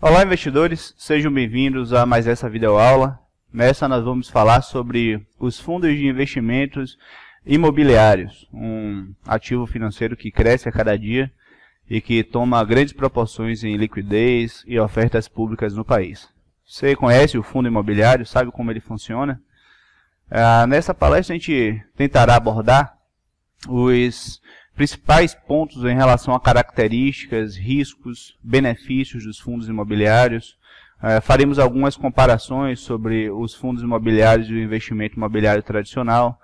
Olá, investidores, sejam bem-vindos a mais essa videoaula. Nessa nós vamos falar sobre os fundos de investimentos imobiliários, um ativo financeiro que cresce a cada dia e que toma grandes proporções em liquidez e ofertas públicas no país. Você conhece o fundo imobiliário, sabe como ele funciona? Nessa palestra a gente tentará abordar os principais pontos em relação a características, riscos, benefícios dos fundos imobiliários. Faremos algumas comparações sobre os fundos imobiliários e o investimento imobiliário tradicional,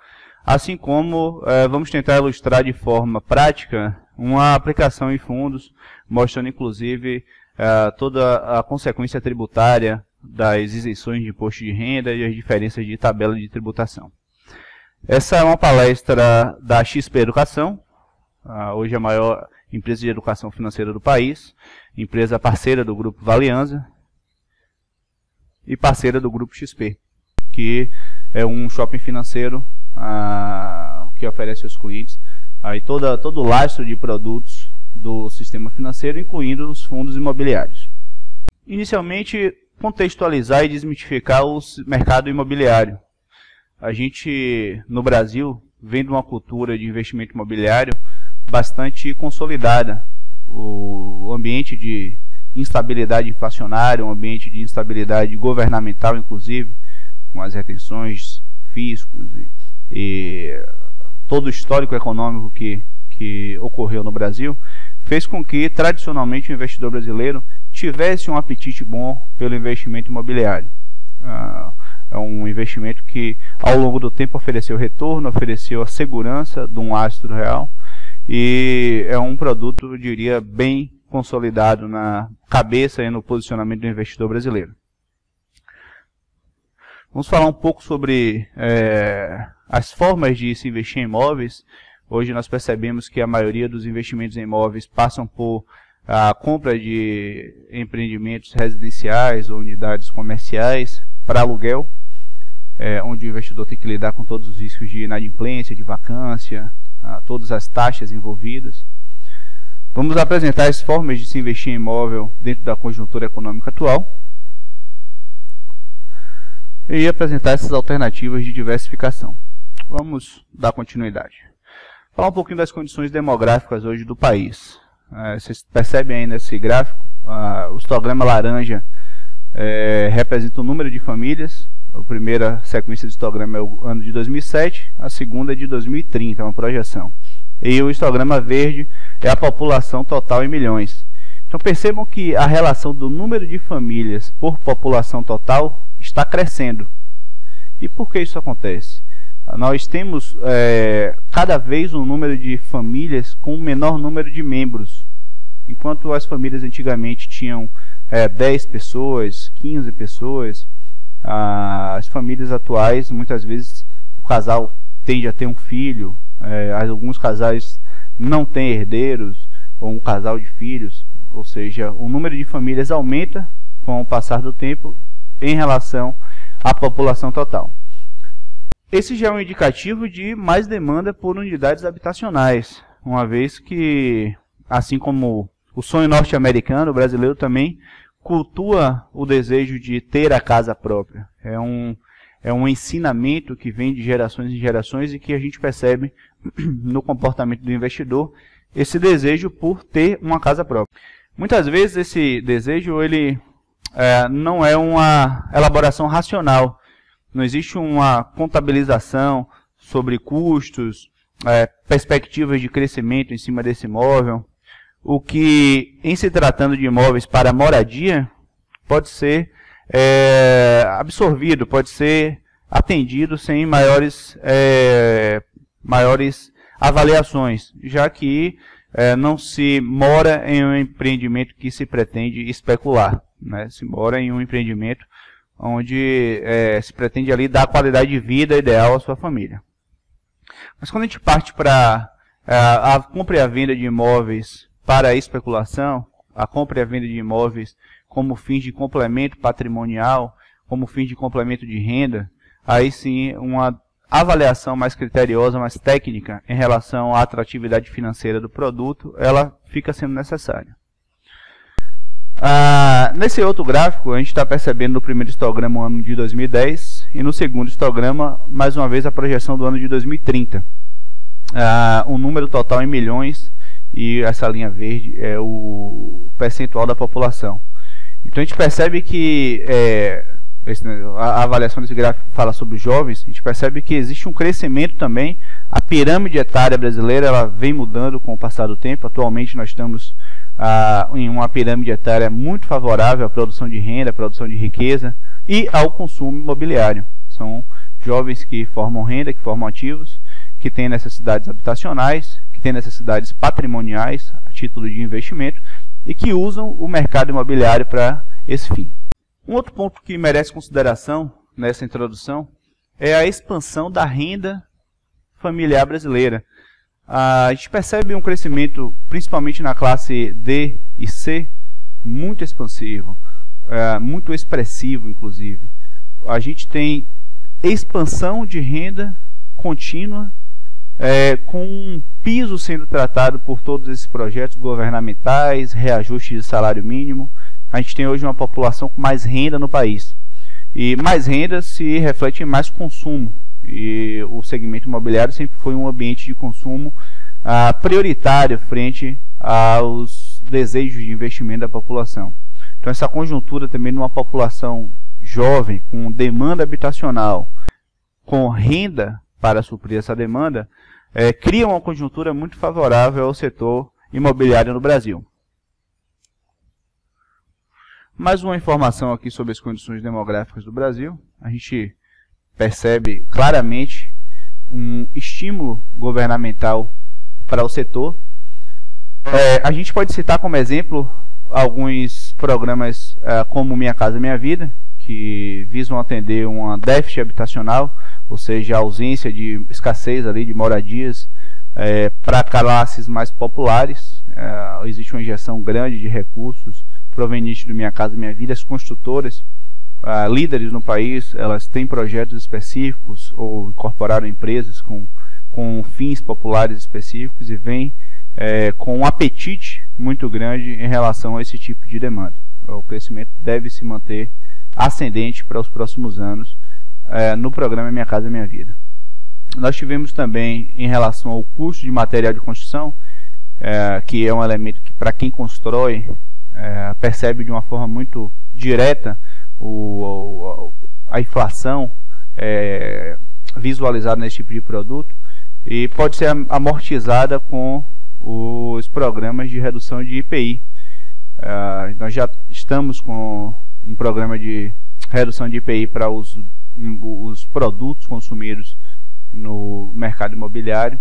assim como vamos tentar ilustrar de forma prática uma aplicação em fundos, mostrando inclusive toda a consequência tributária das isenções de imposto de renda e as diferenças de tabela de tributação. Essa é uma palestra da XP Educação, hoje a maior empresa de educação financeira do país, empresa parceira do Grupo Valianza e parceira do Grupo XP, que é um shopping financeiro que oferece aos clientes todo o lastro de produtos do sistema financeiro, incluindo os fundos imobiliários. Inicialmente, contextualizar e desmitificar o mercado imobiliário. A gente, no Brasil, vem de uma cultura de investimento imobiliário bastante consolidada. O ambiente de instabilidade inflacionária, um ambiente de instabilidade governamental, inclusive, com as retenções, fiscos e todo o histórico econômico que ocorreu no Brasil, fez com que, tradicionalmente, o investidor brasileiro tivesse um apetite bom pelo investimento imobiliário. É um investimento que, ao longo do tempo, ofereceu retorno, ofereceu a segurança de um lastro real, e é um produto, eu diria, bem consolidado na cabeça e no posicionamento do investidor brasileiro. Vamos falar um pouco sobre as formas de se investir em imóveis. Hoje nós percebemos que a maioria dos investimentos em imóveis passam por a compra de empreendimentos residenciais ou unidades comerciais para aluguel, onde o investidor tem que lidar com todos os riscos de inadimplência, de vacância, todas as taxas envolvidas. Vamos apresentar as formas de se investir em imóvel dentro da conjuntura econômica atual e apresentar essas alternativas de diversificação. Vamos dar continuidade. Falar um pouquinho das condições demográficas hoje do país. Vocês percebem aí nesse gráfico, o histograma laranja representa o número de famílias. A primeira sequência de histograma é o ano de 2007, a segunda é de 2030, é uma projeção. E o histograma verde é a população total em milhões. Então percebam que a relação do número de famílias por população total está crescendo. E por que isso acontece? Nós temos cada vez um número de famílias com um menor número de membros. Enquanto as famílias antigamente tinham 10 pessoas, 15 pessoas, as famílias atuais, muitas vezes, o casal tende a ter um filho, alguns casais não têm herdeiros, ou um casal de filhos, ou seja, o número de famílias aumenta com o passar do tempo em relação à população total. Esse já é um indicativo de mais demanda por unidades habitacionais, uma vez que, assim como o sonho norte-americano, o brasileiro também cultua o desejo de ter a casa própria. É um ensinamento que vem de gerações em gerações e que a gente percebe no comportamento do investidor, esse desejo por ter uma casa própria. Muitas vezes esse desejo ele não é uma elaboração racional. Não existe uma contabilização sobre custos, perspectivas de crescimento em cima desse imóvel. O que, em se tratando de imóveis para moradia, pode ser absorvido, pode ser atendido sem maiores avaliações, já que não se mora em um empreendimento que se pretende especular, né? Se mora em um empreendimento onde se pretende ali dar a qualidade de vida ideal à sua família. Mas quando a gente parte para a compra e a venda de imóveis para a especulação, a compra e a venda de imóveis como fins de complemento patrimonial, como fins de complemento de renda, aí sim uma avaliação mais criteriosa, mais técnica em relação à atratividade financeira do produto, ela fica sendo necessária. Nesse outro gráfico, a gente está percebendo no primeiro histograma o ano de 2010 e no segundo histograma, mais uma vez, a projeção do ano de 2030. Um número total em milhões e essa linha verde é o percentual da população. Então a gente percebe que a avaliação desse gráfico fala sobre os jovens. A gente percebe que existe um crescimento também. A pirâmide etária brasileira ela vem mudando com o passar do tempo. Atualmente nós estamos em uma pirâmide etária muito favorável à produção de renda, à produção de riqueza e ao consumo imobiliário. São jovens que formam renda, que formam ativos, que têm necessidades habitacionais, que têm necessidades patrimoniais a título de investimento e que usam o mercado imobiliário para esse fim. Um outro ponto que merece consideração nessa introdução é a expansão da renda familiar brasileira. A gente percebe um crescimento, principalmente na classe D e C, muito expansivo, muito expressivo, inclusive. A gente tem expansão de renda contínua, com um piso sendo tratado por todos esses projetos governamentais, reajuste de salário mínimo. A gente tem hoje uma população com mais renda no país. E mais renda se reflete em mais consumo. E o segmento imobiliário sempre foi um ambiente de consumo prioritário frente aos desejos de investimento da população. Então essa conjuntura também numa população jovem, com demanda habitacional, com renda para suprir essa demanda, cria uma conjuntura muito favorável ao setor imobiliário no Brasil. Mais uma informação aqui sobre as condições demográficas do Brasil. A gente percebe claramente um estímulo governamental para o setor. A gente pode citar como exemplo alguns programas como Minha Casa Minha Vida, que visam atender um déficit habitacional, ou seja, a ausência de escassez ali de moradias para classes mais populares. Existe uma injeção grande de recursos provenientes do Minha Casa Minha Vida. As construtoras, líderes no país, elas têm projetos específicos ou incorporaram empresas com fins populares específicos e vêm com um apetite muito grande em relação a esse tipo de demanda. O crescimento deve se manter ascendente para os próximos anos no programa Minha Casa Minha Vida. Nós tivemos também, em relação ao custo de material de construção, que é um elemento que, para quem constrói, percebe de uma forma muito direta a inflação visualizada nesse tipo de produto e pode ser amortizada com os programas de redução de IPI. Nós já estamos com um programa de redução de IPI para os produtos consumidos no mercado imobiliário,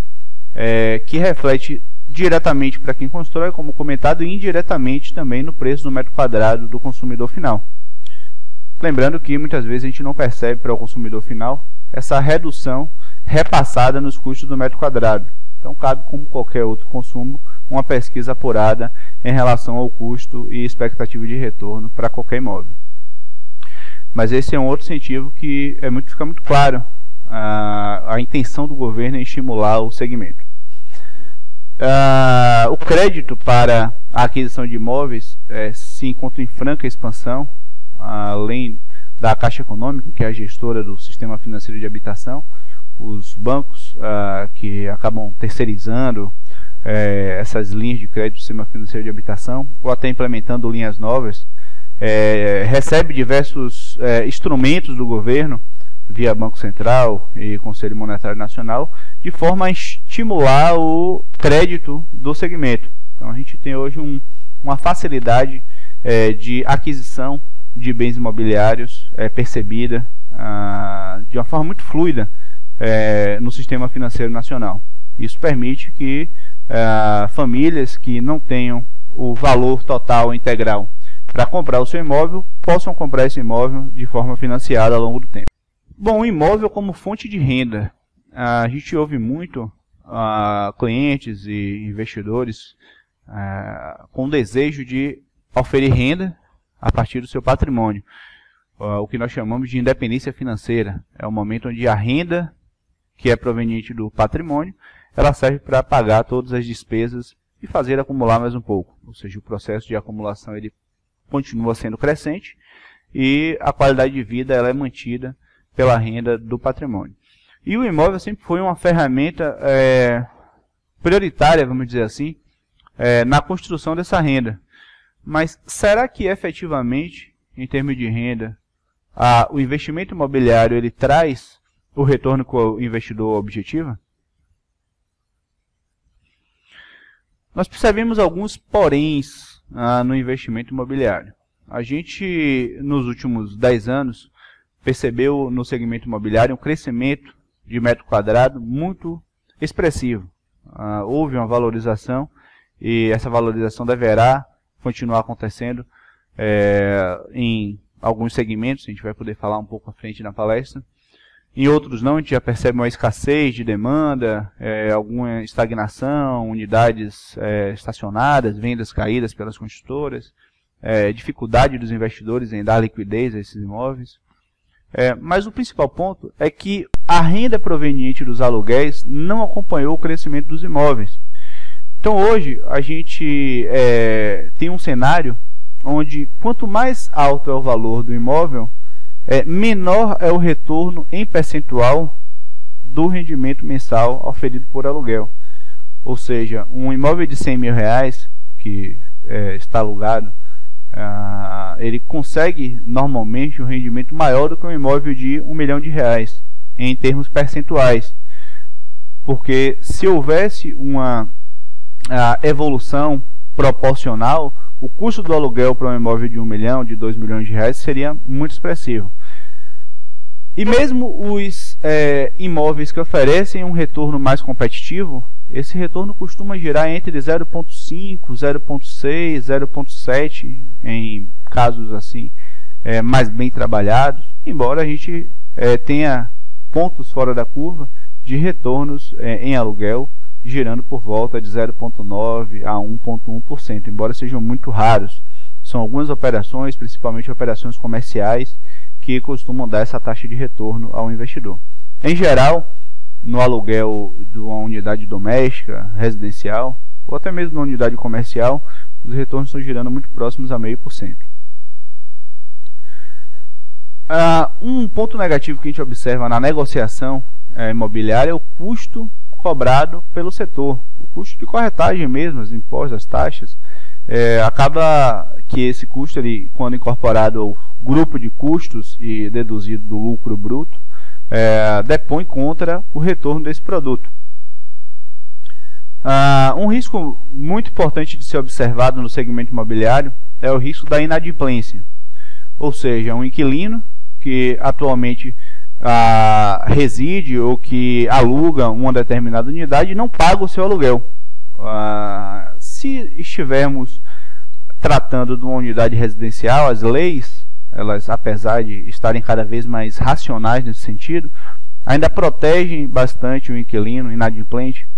que reflete diretamente para quem constrói, como comentado, e indiretamente também no preço do metro quadrado do consumidor final. Lembrando que muitas vezes a gente não percebe para o consumidor final essa redução repassada nos custos do metro quadrado. Então cabe, como qualquer outro consumo, uma pesquisa apurada em relação ao custo e expectativa de retorno para qualquer imóvel. Mas esse é um outro incentivo que fica muito claro a intenção do governo em estimular o segmento. O crédito para a aquisição de imóveis se encontra em franca expansão, além da Caixa Econômica, que é a gestora do sistema financeiro de habitação. Os bancos que acabam terceirizando essas linhas de crédito do sistema financeiro de habitação, ou até implementando linhas novas, recebe diversos instrumentos do governo, via Banco Central e Conselho Monetário Nacional, de forma a estimular o crédito do segmento. Então a gente tem hoje uma facilidade de aquisição de bens imobiliários percebida de uma forma muito fluida no sistema financeiro nacional. Isso permite que famílias que não tenham o valor total integral para comprar o seu imóvel possam comprar esse imóvel de forma financiada ao longo do tempo. Bom, o imóvel como fonte de renda. A gente ouve muito clientes e investidores com desejo de oferir renda a partir do seu patrimônio. O que nós chamamos de independência financeira. É o momento onde a renda que é proveniente do patrimônio, ela serve para pagar todas as despesas e fazer acumular mais um pouco. Ou seja, o processo de acumulação ele continua sendo crescente e a qualidade de vida ela é mantida pela renda do patrimônio. E o imóvel sempre foi uma ferramenta prioritária, vamos dizer assim, na construção dessa renda. Mas será que efetivamente, em termos de renda, o investimento imobiliário ele traz o retorno que o investidor objetiva? Nós percebemos alguns poréns no investimento imobiliário. A gente, nos últimos 10 anos, percebeu no segmento imobiliário um crescimento de metro quadrado muito expressivo. Houve uma valorização e essa valorização deverá continuar acontecendo em alguns segmentos, a gente vai poder falar um pouco à frente na palestra. Em outros não, a gente já percebe uma escassez de demanda, alguma estagnação, unidades estacionadas, vendas caídas pelas construtoras, dificuldade dos investidores em dar liquidez a esses imóveis. Mas o principal ponto é que a renda proveniente dos aluguéis não acompanhou o crescimento dos imóveis. Então hoje a gente tem um cenário onde quanto mais alto é o valor do imóvel, menor é o retorno em percentual do rendimento mensal oferido por aluguel. Ou seja, um imóvel de R$100.000 que está alugado, ele consegue normalmente um rendimento maior do que um imóvel de R$1 milhão em termos percentuais. Porque se houvesse uma evolução proporcional, o custo do aluguel para um imóvel de R$1 milhão, de R$2 milhões seria muito expressivo. E mesmo os imóveis que oferecem um retorno mais competitivo, esse retorno costuma girar entre 0,5, 0,6, 0,7 em casos assim mais bem trabalhados, embora a gente tenha pontos fora da curva de retornos em aluguel girando por volta de 0,9 a 1,1%, embora sejam muito raros. São algumas operações, principalmente operações comerciais, que costumam dar essa taxa de retorno ao investidor. Em geral, no aluguel de uma unidade doméstica, residencial, ou até mesmo na unidade comercial, os retornos estão girando muito próximos a 0,5%. Um ponto negativo que a gente observa na negociação imobiliária é o custo cobrado pelo setor. O custo de corretagem mesmo, os impostos, as taxas, acaba que esse custo, quando incorporado ao grupo de custos e deduzido do lucro bruto, depõe contra o retorno desse produto. Um risco muito importante de ser observado no segmento imobiliário é o risco da inadimplência. Ou seja, um inquilino que atualmente reside ou que aluga uma determinada unidade não paga o seu aluguel. Se estivermos tratando de uma unidade residencial, as leis, elas, apesar de estarem cada vez mais racionais nesse sentido, ainda protegem bastante o inquilino inadimplente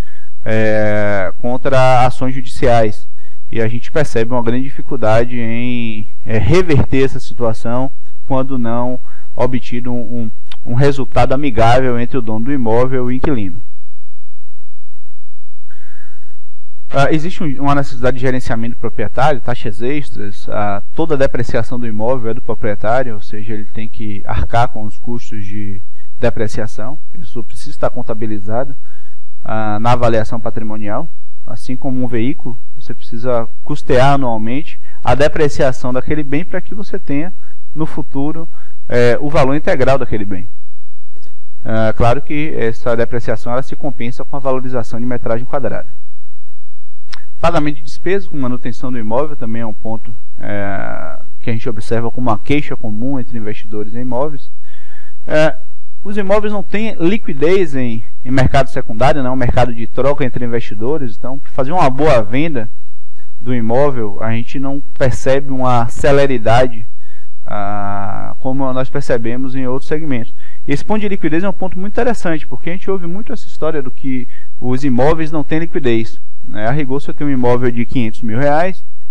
contra ações judiciais. E a gente percebe uma grande dificuldade em reverter essa situação quando não obtido um resultado amigável entre o dono do imóvel e o inquilino. Existe uma necessidade de gerenciamento proprietário, taxas extras, toda a depreciação do imóvel é do proprietário, ou seja, ele tem que arcar com os custos de depreciação. Isso precisa estar contabilizado na avaliação patrimonial. Assim como um veículo, você precisa custear anualmente a depreciação daquele bem para que você tenha no futuro o valor integral daquele bem. Claro que essa depreciação ela se compensa com a valorização de metragem quadrada. Pagamento de despesas com manutenção do imóvel também é um ponto que a gente observa como uma queixa comum entre investidores em imóveis. Os imóveis não têm liquidez em mercado secundário, não, um mercado de troca entre investidores. Então, para fazer uma boa venda do imóvel, a gente não percebe uma celeridade como nós percebemos em outros segmentos. Esse ponto de liquidez é um ponto muito interessante, porque a gente ouve muito essa história do que os imóveis não têm liquidez. A rigor, se eu tenho um imóvel de R$500 mil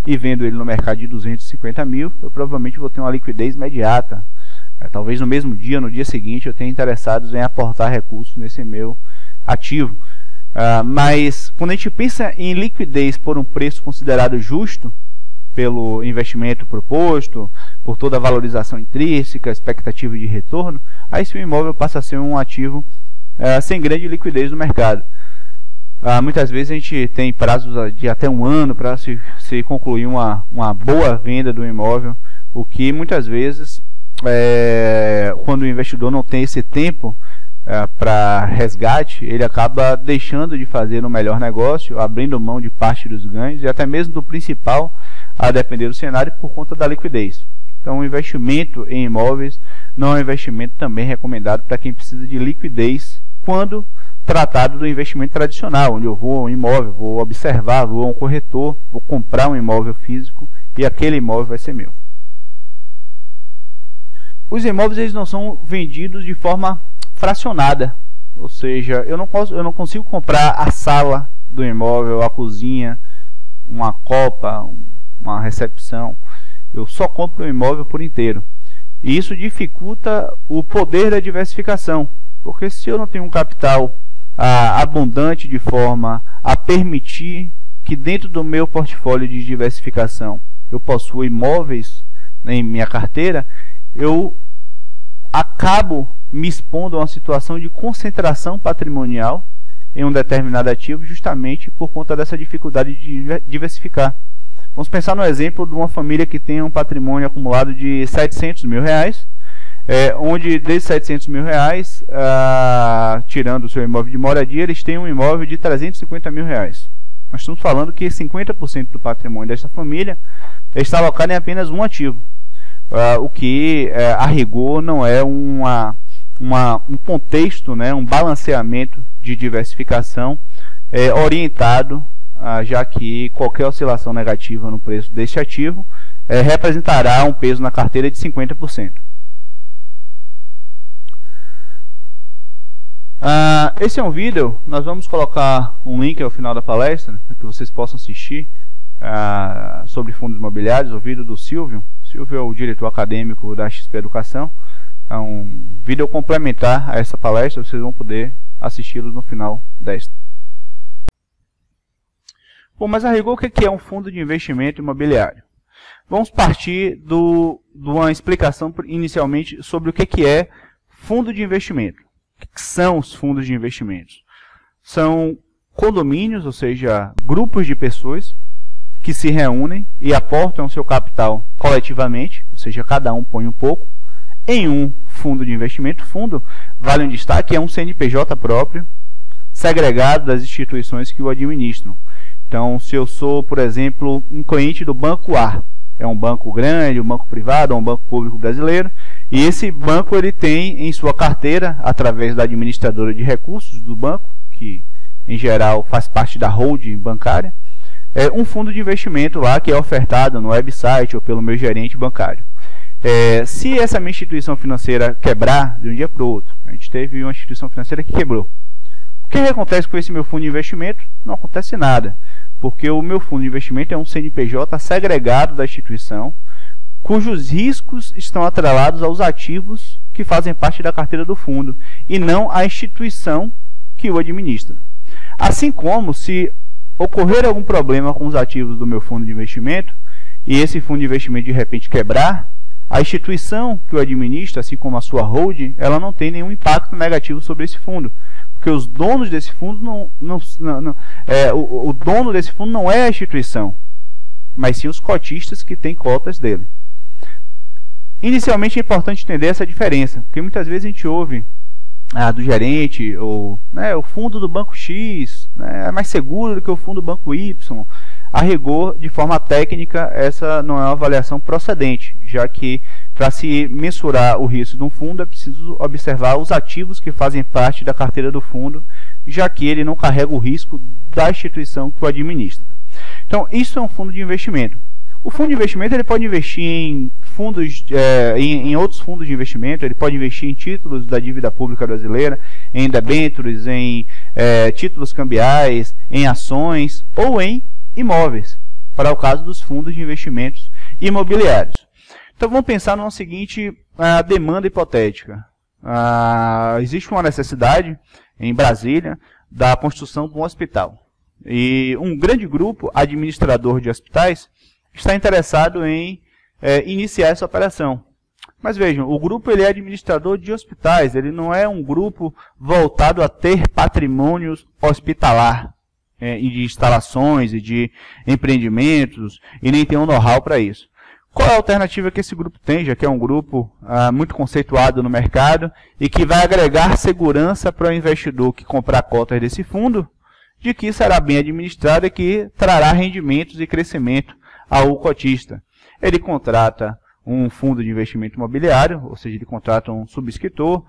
e vendo ele no mercado de 250 mil, eu provavelmente vou ter uma liquidez imediata. Talvez no mesmo dia, no dia seguinte, eu tenha interessados em aportar recursos nesse meu ativo. Mas quando a gente pensa em liquidez por um preço considerado justo, pelo investimento proposto, por toda a valorização intrínseca, expectativa de retorno, aí esse imóvel passa a ser um ativo sem grande liquidez no mercado. Muitas vezes a gente tem prazos de até um ano para se concluir uma boa venda do imóvel, o que muitas vezes, quando o investidor não tem esse tempo para resgate, ele acaba deixando de fazer um melhor negócio, abrindo mão de parte dos ganhos e até mesmo do principal, a depender do cenário, por conta da liquidez. Então, o investimento em imóveis não é um investimento também recomendado para quem precisa de liquidez quando tratado do investimento tradicional, onde eu vou a um imóvel, vou observar, vou a um corretor, vou comprar um imóvel físico e aquele imóvel vai ser meu. Os imóveis eles não são vendidos de forma fracionada, ou seja, eu não consigo comprar a sala do imóvel, a cozinha, uma copa, uma recepção. Eu só compro o imóvel por inteiro. E isso dificulta o poder da diversificação, porque se eu não tenho um capital abundante de forma a permitir que dentro do meu portfólio de diversificação eu possua imóveis em minha carteira, eu acabo me expondo a uma situação de concentração patrimonial em um determinado ativo, justamente por conta dessa dificuldade de diversificar. Vamos pensar no exemplo de uma família que tem um patrimônio acumulado de R$700 mil, onde desses R$700 mil, tirando o seu imóvel de moradia, eles têm um imóvel de R$350 mil. Nós estamos falando que 50% do patrimônio dessa família está alocado em apenas um ativo, o que a rigor não é um contexto, um balanceamento de diversificação orientado, já que qualquer oscilação negativa no preço deste ativo representará um peso na carteira de 50%. Esse é um vídeo, nós vamos colocar um link ao final da palestra, para que vocês possam assistir, sobre fundos imobiliários, o vídeo do Silvio. Silvio é o diretor acadêmico da XP Educação. É um vídeo complementar a essa palestra, vocês vão poder assisti-los no final desta. Bom, mas a rigor, o que é um fundo de investimento imobiliário? Vamos partir de uma explicação inicialmente sobre o que é fundo de investimento. O que são os fundos de investimentos? São condomínios, ou seja, grupos de pessoas que se reúnem e aportam seu capital coletivamente, ou seja, cada um põe um pouco, em um fundo de investimento. Fundo, vale um destaque, é um CNPJ próprio, segregado das instituições que o administram. Então, se eu sou, por exemplo, um cliente do Banco A, é um banco grande, um banco privado, um banco público brasileiro, e esse banco ele tem em sua carteira, através da administradora de recursos do banco, que em geral faz parte da holding bancária, um fundo de investimento lá que é ofertado no website ou pelo meu gerente bancário. Se essa minha instituição financeira quebrar de um dia para o outro, a gente teve uma instituição financeira que quebrou, o que acontece com esse meu fundo de investimento? Não acontece nada, porque o meu fundo de investimento é um CNPJ segregado da instituição, cujos riscos estão atrelados aos ativos que fazem parte da carteira do fundo, e não à instituição que o administra. Assim como, se ocorrer algum problema com os ativos do meu fundo de investimento, e esse fundo de investimento de repente quebrar, a instituição que o administra, assim como a sua holding, ela não tem nenhum impacto negativo sobre esse fundo, porque os donos desse fundo o dono desse fundo não é a instituição, mas sim os cotistas que têm cotas dele. Inicialmente é importante entender essa diferença, porque muitas vezes a gente ouve do gerente, ou o fundo do banco X é mais seguro do que o fundo do banco Y. A rigor, de forma técnica, essa não é uma avaliação procedente, já que para se mensurar o risco de um fundo é preciso observar os ativos que fazem parte da carteira do fundo, já que ele não carrega o risco da instituição que o administra. Então, isso é um fundo de investimento. O fundo de investimento ele pode investir em fundos, em outros fundos de investimento, ele pode investir em títulos da dívida pública brasileira, em debêntures, em títulos cambiais, em ações ou em imóveis, para o caso dos fundos de investimentos imobiliários. Então vamos pensar numa seguinte demanda hipotética. Existe uma necessidade em Brasília da construção de um hospital. E um grande grupo administrador de hospitais está interessado em iniciar essa operação. Mas vejam, o grupo ele é administrador de hospitais, ele não é um grupo voltado a ter patrimônio hospitalar, e de instalações e de empreendimentos, e nem tem um know-how para isso. Qual é a alternativa que esse grupo tem, já que é um grupo muito conceituado no mercado e que vai agregar segurança para o investidor que comprar cotas desse fundo, de que será bem administrado e que trará rendimentos e crescimento ao cotista? Ele contrata um fundo de investimento imobiliário, ou seja, ele contrata um subscritor,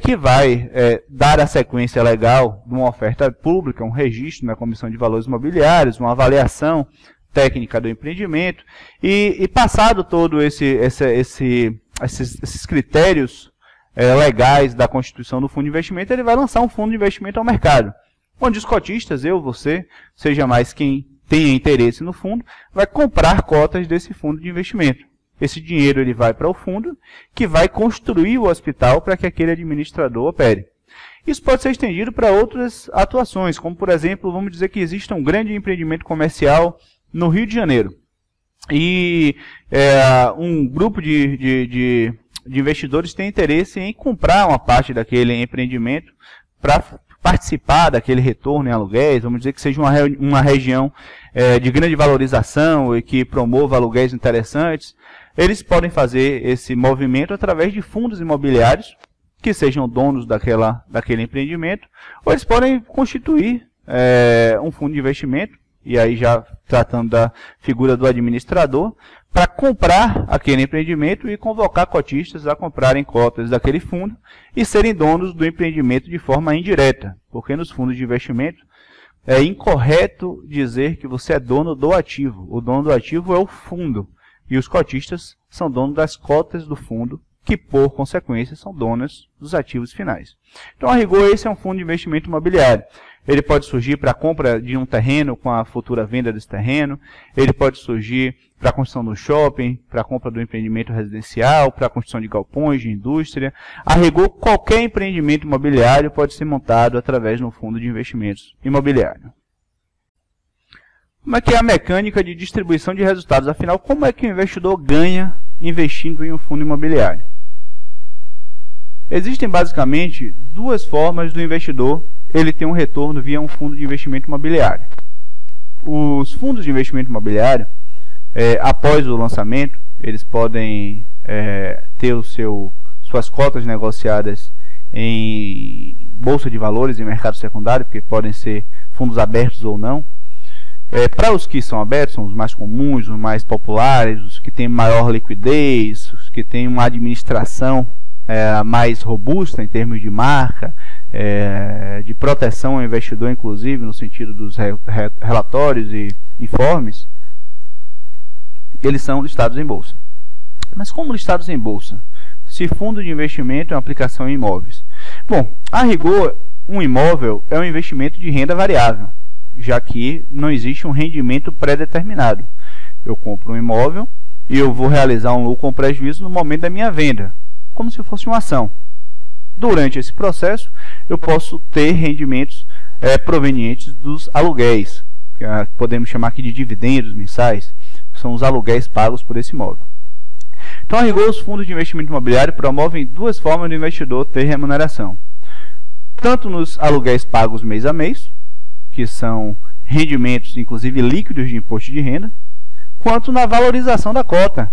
que vai dar a sequência legal de uma oferta pública, um registro na Comissão de Valores Imobiliários, uma avaliação técnica do empreendimento, e passado todo esses critérios legais da constituição do fundo de investimento, ele vai lançar um fundo de investimento ao mercado, onde os cotistas, eu, você, seja mais quem tenha interesse no fundo, vai comprar cotas desse fundo de investimento. Esse dinheiro ele vai para o fundo, que vai construir o hospital para que aquele administrador opere. Isso pode ser estendido para outras atuações, como, por exemplo, vamos dizer que exista um grande empreendimento comercial no Rio de Janeiro. E um grupo de investidores tem interesse em comprar uma parte daquele empreendimento para participar daquele retorno em aluguéis, vamos dizer que seja uma região de grande valorização e que promova aluguéis interessantes. Eles podem fazer esse movimento através de fundos imobiliários, que sejam donos daquele empreendimento, ou eles podem constituir um fundo de investimento, e aí já tratando da figura do administrador, para comprar aquele empreendimento e convocar cotistas a comprarem cotas daquele fundo e serem donos do empreendimento de forma indireta, porque nos fundos de investimento é incorreto dizer que você é dono do ativo. O dono do ativo é o fundo, e os cotistas são donos das cotas do fundo, que por consequência são donas dos ativos finais. Então, a rigor, esse é um fundo de investimento imobiliário. Ele pode surgir para a compra de um terreno com a futura venda desse terreno, ele pode surgir para a construção do shopping, para a compra do empreendimento residencial, para a construção de galpões, de indústria. A rigor, qualquer empreendimento imobiliário pode ser montado através de um fundo de investimentos imobiliário. Como é que é a mecânica de distribuição de resultados? Afinal, como é que o investidor ganha investindo em um fundo imobiliário? Existem basicamente duas formas do investidor ele ter um retorno via um fundo de investimento imobiliário. Os fundos de investimento imobiliário, após o lançamento, eles podem ter suas cotas negociadas em bolsa de valores e mercado secundário, porque podem ser fundos abertos ou não. Para os que são abertos, são os mais comuns, os mais populares, os que têm maior liquidez, os que têm uma administração mais robusta em termos de marca, de proteção ao investidor, inclusive, no sentido dos relatórios e informes, eles são listados em bolsa. Mas como listados em bolsa? Se fundo de investimento é uma aplicação em imóveis. Bom, a rigor, um imóvel é um investimento de renda variável, já que não existe um rendimento pré-determinado. Eu compro um imóvel e eu vou realizar um lucro ou prejuízo no momento da minha venda, como se fosse uma ação. Durante esse processo, eu posso ter rendimentos provenientes dos aluguéis, que podemos chamar aqui de dividendos mensais, que são os aluguéis pagos por esse imóvel. Então, a rigor, os fundos de investimento imobiliário promovem duas formas do investidor ter remuneração. Tanto nos aluguéis pagos mês a mês, que são rendimentos, inclusive líquidos de imposto de renda, quanto na valorização da cota.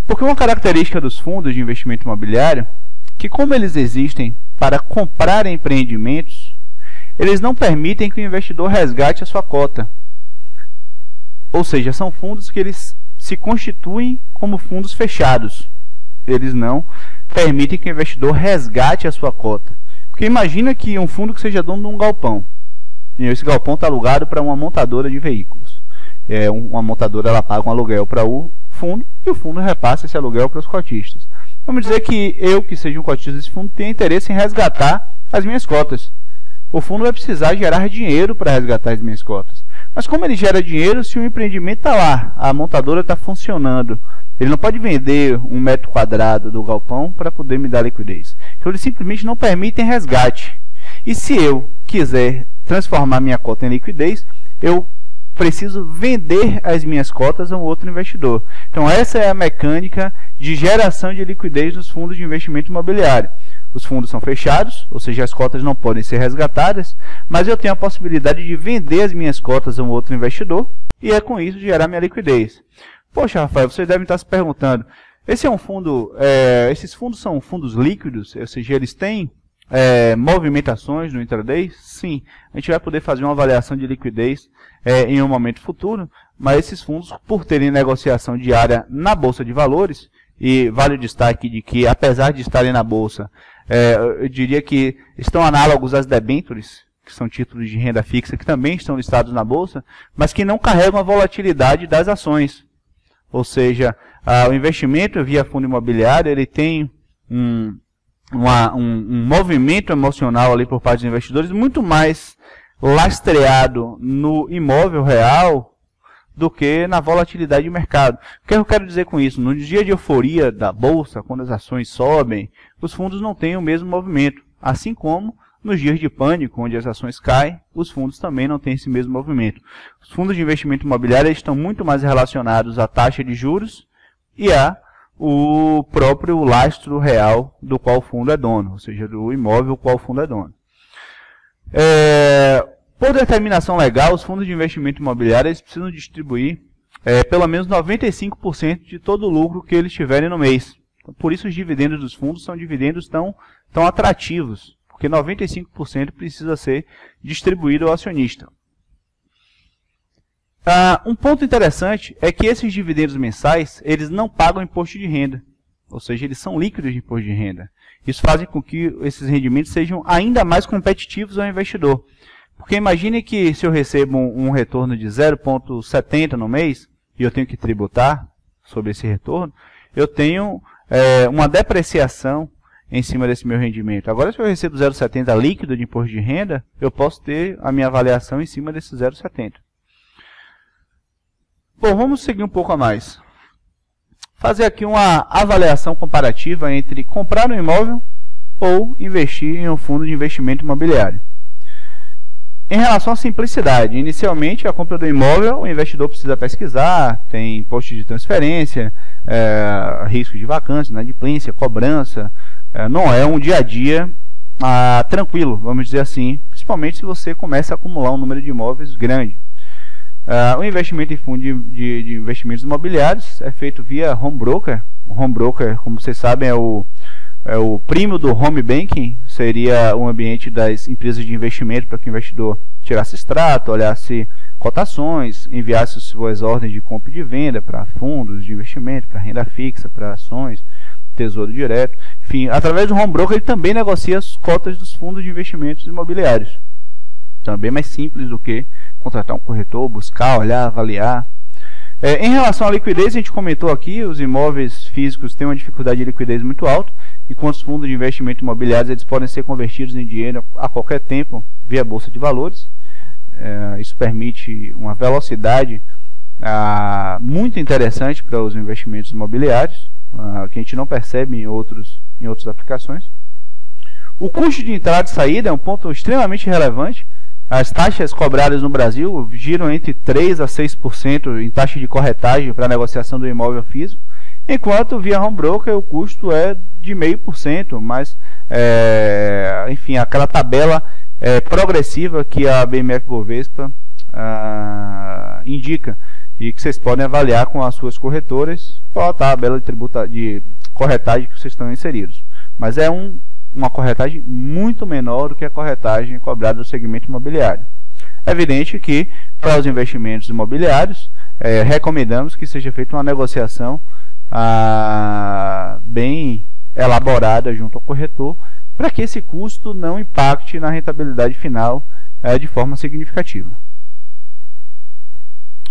Porque uma característica dos fundos de investimento imobiliário, que como eles existem para comprar empreendimentos, eles não permitem que o investidor resgate a sua cota. Ou seja, são fundos que eles se constituem como fundos fechados. Eles não permitem que o investidor resgate a sua cota. Porque imagina que um fundo que seja dono de um galpão, e esse galpão está alugado para uma montadora de veículos. Uma montadora ela paga um aluguel para o fundo e o fundo repassa esse aluguel para os cotistas. Vamos dizer que eu, que seja um cotista desse fundo, tenho interesse em resgatar as minhas cotas. O fundo vai precisar gerar dinheiro para resgatar as minhas cotas. Mas como ele gera dinheiro se o empreendimento está lá, a montadora está funcionando? Ele não pode vender um metro quadrado do galpão para poder me dar liquidez. Então eles simplesmente não permitem resgate. E se eu quiser transformar minha cota em liquidez, eu preciso vender as minhas cotas a um outro investidor. Então essa é a mecânica de geração de liquidez nos fundos de investimento imobiliário. Os fundos são fechados, ou seja, as cotas não podem ser resgatadas, mas eu tenho a possibilidade de vender as minhas cotas a um outro investidor e é com isso gerar minha liquidez. Poxa, Rafael, vocês devem estar se perguntando, esse é um fundo, esses fundos são fundos líquidos, ou seja, eles têm movimentações no intraday? Sim, a gente vai poder fazer uma avaliação de liquidez em um momento futuro, mas esses fundos, por terem negociação diária na Bolsa de Valores, e vale o destaque de que, apesar de estarem na Bolsa, eu diria que estão análogos às debêntures, que são títulos de renda fixa, que também estão listados na Bolsa, mas que não carregam a volatilidade das ações. Ou seja, o investimento via fundo imobiliário, ele tem um movimento emocional ali por parte dos investidores muito mais lastreado no imóvel real do que na volatilidade de mercado. O que eu quero dizer com isso? No dia de euforia da Bolsa, quando as ações sobem, os fundos não têm o mesmo movimento. Assim como nos dias de pânico, onde as ações caem, os fundos também não têm esse mesmo movimento. Os fundos de investimento imobiliário estão muito mais relacionados à taxa de juros e a o próprio lastro real do qual o fundo é dono, ou seja, do imóvel do qual o fundo é dono. Por determinação legal, os fundos de investimento imobiliário eles precisam distribuir pelo menos 95% de todo o lucro que eles tiverem no mês. Então, por isso os dividendos dos fundos são dividendos tão atrativos, porque 95% precisa ser distribuído ao acionista. Um ponto interessante é que esses dividendos mensais, eles não pagam imposto de renda, ou seja, eles são líquidos de imposto de renda. Isso faz com que esses rendimentos sejam ainda mais competitivos ao investidor. Porque imagine que se eu recebo um retorno de 0,70 no mês, e eu tenho que tributar sobre esse retorno, eu tenho uma depreciação em cima desse meu rendimento. Agora, se eu recebo 0,70 líquido de imposto de renda, eu posso ter a minha avaliação em cima desse 0,70. Bom, vamos seguir um pouco a mais. Fazer aqui uma avaliação comparativa entre comprar um imóvel ou investir em um fundo de investimento imobiliário. Em relação à simplicidade, inicialmente a compra do imóvel, o investidor precisa pesquisar, tem imposto de transferência, risco de vacância, inadimplência, cobrança, não é um dia a dia tranquilo, vamos dizer assim, principalmente se você começa a acumular um número de imóveis grande. O investimento em fundo de investimentos imobiliários é feito via home broker. O home broker, como vocês sabem, é o primo do home banking, seria um ambiente das empresas de investimento para que o investidor tirasse extrato, olhasse cotações, enviasse suas ordens de compra e de venda para fundos de investimento, para renda fixa, para ações, tesouro direto. Enfim, através do home broker ele também negocia as cotas dos fundos de investimentos imobiliários. Então é bem mais simples do que contratar um corretor, buscar, olhar, avaliar. Em relação à liquidez, a gente comentou aqui, os imóveis físicos têm uma dificuldade de liquidez muito alta, enquanto os fundos de investimento imobiliários eles podem ser convertidos em dinheiro a qualquer tempo via Bolsa de Valores. Isso permite uma velocidade muito interessante para os investimentos imobiliários, que a gente não percebe em outras aplicações. O custo de entrada e saída é um ponto extremamente relevante. As taxas cobradas no Brasil giram entre 3% a 6% em taxa de corretagem para a negociação do imóvel físico, enquanto via home broker o custo é de 0,5%, mas, enfim, aquela tabela progressiva que a BMF-Bovespa indica e que vocês podem avaliar com as suas corretoras qual a tabela de corretagem que vocês estão inseridos. Mas é uma corretagem muito menor do que a corretagem cobrada do segmento imobiliário. É evidente que, para os investimentos imobiliários, recomendamos que seja feita uma negociação bem elaborada junto ao corretor, para que esse custo não impacte na rentabilidade final de forma significativa.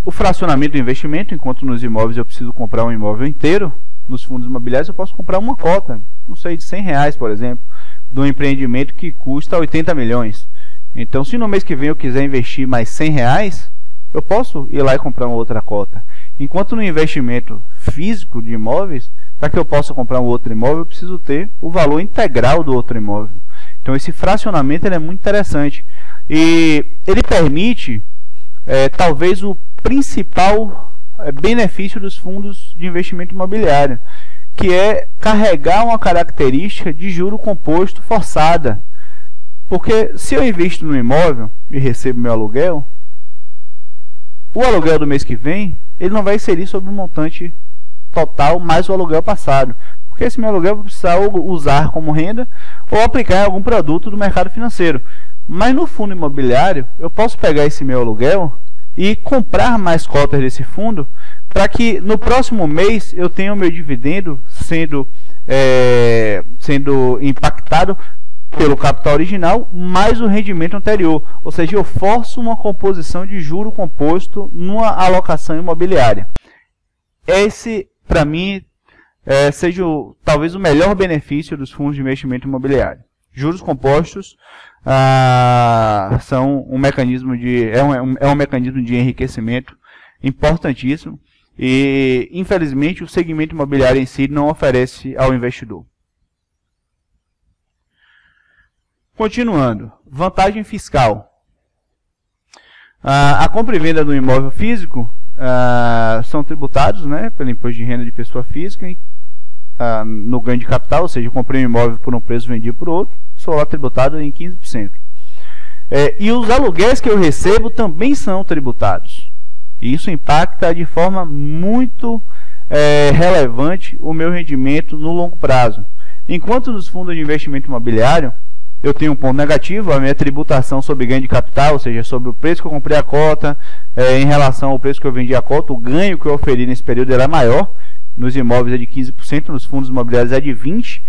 O fracionamento do investimento, enquanto nos imóveis eu preciso comprar um imóvel inteiro, nos fundos imobiliários eu posso comprar uma cota, não sei, de R$100, por exemplo, de um empreendimento que custa 80 milhões. Então, se no mês que vem eu quiser investir mais R$100, eu posso ir lá e comprar uma outra cota. Enquanto no investimento físico de imóveis, para que eu possa comprar um outro imóvel, eu preciso ter o valor integral do outro imóvel. Então, esse fracionamento ele é muito interessante. E ele permite talvez o principal benefício dos fundos de investimento imobiliário, que é carregar uma característica de juro composto forçada. Porque se eu invisto no imóvel e recebo meu aluguel, o aluguel do mês que vem, ele não vai inserir sobre o montante total mais o aluguel passado. Porque esse meu aluguel eu vou precisar usar como renda ou aplicar em algum produto do mercado financeiro. Mas no fundo imobiliário, eu posso pegar esse meu aluguel e comprar mais cotas desse fundo para que no próximo mês eu tenha o meu dividendo sendo impactado pelo capital original mais o rendimento anterior. Ou seja, eu forço uma composição de juro composto numa alocação imobiliária. Esse, para mim, seja talvez o melhor benefício dos fundos de investimento imobiliário. Juros compostos são um mecanismo um mecanismo de enriquecimento importantíssimo e, infelizmente, o segmento imobiliário em si não oferece ao investidor. Continuando, vantagem fiscal. A compra e venda do imóvel físico são tributados, né, pelo imposto de renda de pessoa física no ganho de capital, ou seja, eu comprei um imóvel por um preço, vendi por outro, sou lá tributado em 15%. E os aluguéis que eu recebo também são tributados. E isso impacta de forma muito relevante o meu rendimento no longo prazo. Enquanto nos fundos de investimento imobiliário, eu tenho um ponto negativo, a minha tributação sobre ganho de capital, ou seja, sobre o preço que eu comprei a cota, em relação ao preço que eu vendi a cota, o ganho que eu oferi nesse período era maior. Nos imóveis é de 15%, nos fundos imobiliários é de 20%.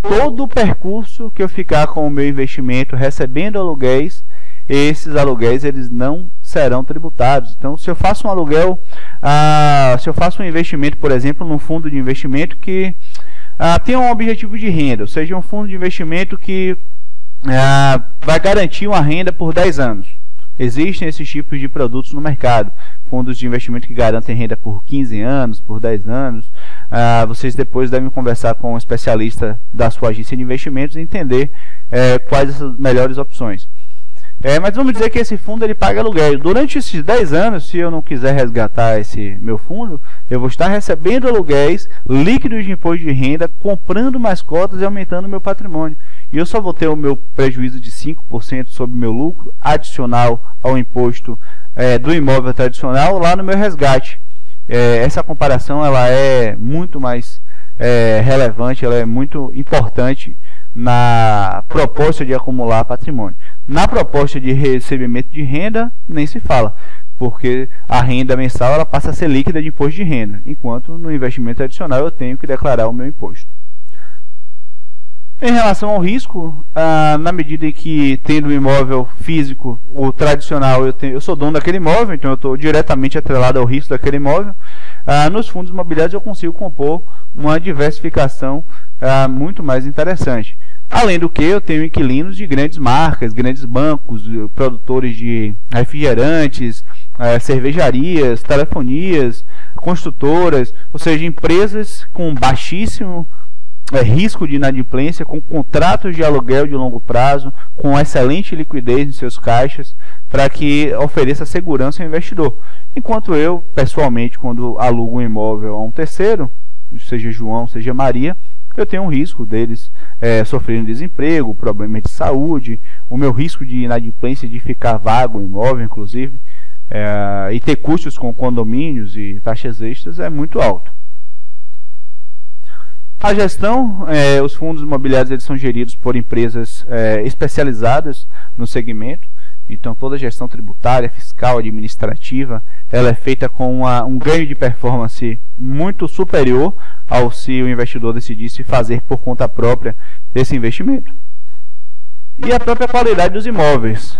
Todo o percurso que eu ficar com o meu investimento recebendo aluguéis, esses aluguéis eles não serão tributados. Então, se eu faço um aluguel, se eu faço um investimento, por exemplo, num fundo de investimento que tem um objetivo de renda, ou seja, um fundo de investimento que vai garantir uma renda por 10 anos. Existem esses tipos de produtos no mercado. Fundos de investimento que garantem renda por 15 anos, por 10 anos. Vocês depois devem conversar com um especialista da sua agência de investimentos e entender quais as melhores opções. Mas vamos dizer que esse fundo ele paga aluguel. Durante esses 10 anos, se eu não quiser resgatar esse meu fundo, eu vou estar recebendo aluguéis líquidos de imposto de renda, comprando mais cotas e aumentando o meu patrimônio. E eu só vou ter o meu prejuízo de 5% sobre o meu lucro, adicional ao imposto do imóvel tradicional, lá no meu resgate. Essa comparação ela é muito mais relevante, ela é muito importante na proposta de acumular patrimônio. Na proposta de recebimento de renda, nem se fala, porque a renda mensal ela passa a ser líquida de imposto de renda, enquanto no investimento adicional eu tenho que declarar o meu imposto. Em relação ao risco, na medida em que tendo um imóvel físico, o tradicional, eu sou dono daquele imóvel, então eu estou diretamente atrelado ao risco daquele imóvel, nos fundos imobiliários eu consigo compor uma diversificação muito mais interessante. Além do que eu tenho inquilinos de grandes marcas, grandes bancos, produtores de refrigerantes, cervejarias, telefonias, construtoras, ou seja, empresas com baixíssimo risco de inadimplência, com contratos de aluguel de longo prazo, com excelente liquidez em seus caixas, para que ofereça segurança ao investidor. Enquanto eu, pessoalmente, quando alugo um imóvel a um terceiro, seja João, seja Maria, eu tenho um risco deles sofrerem desemprego, problemas de saúde, o meu risco de inadimplência de ficar vago o imóvel, inclusive, e ter custos com condomínios e taxas extras é muito alto. A gestão, os fundos imobiliários eles são geridos por empresas especializadas no segmento, então toda a gestão tributária, fiscal, administrativa, ela é feita com um ganho de performance muito superior ao se o investidor decidisse fazer por conta própria esse investimento. E a própria qualidade dos imóveis.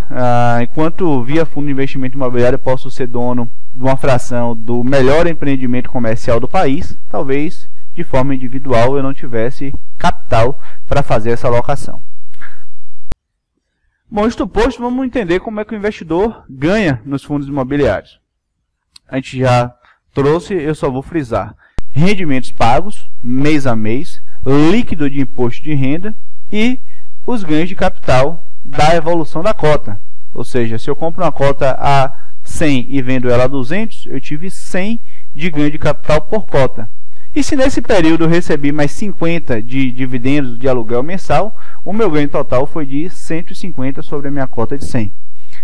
Enquanto via fundo de investimento imobiliário eu posso ser dono de uma fração do melhor empreendimento comercial do país, talvez de forma individual eu não tivesse capital para fazer essa alocação. Bom, isto posto, vamos entender como é que o investidor ganha nos fundos imobiliários. A gente já trouxe, eu só vou frisar. Rendimentos pagos, mês a mês, líquido de imposto de renda e os ganhos de capital da evolução da cota. Ou seja, se eu compro uma cota a 100 e vendo ela a 200, eu tive 100 de ganho de capital por cota. E se nesse período eu recebi mais 50 de dividendos de aluguel mensal, o meu ganho total foi de 150 sobre a minha cota de 100.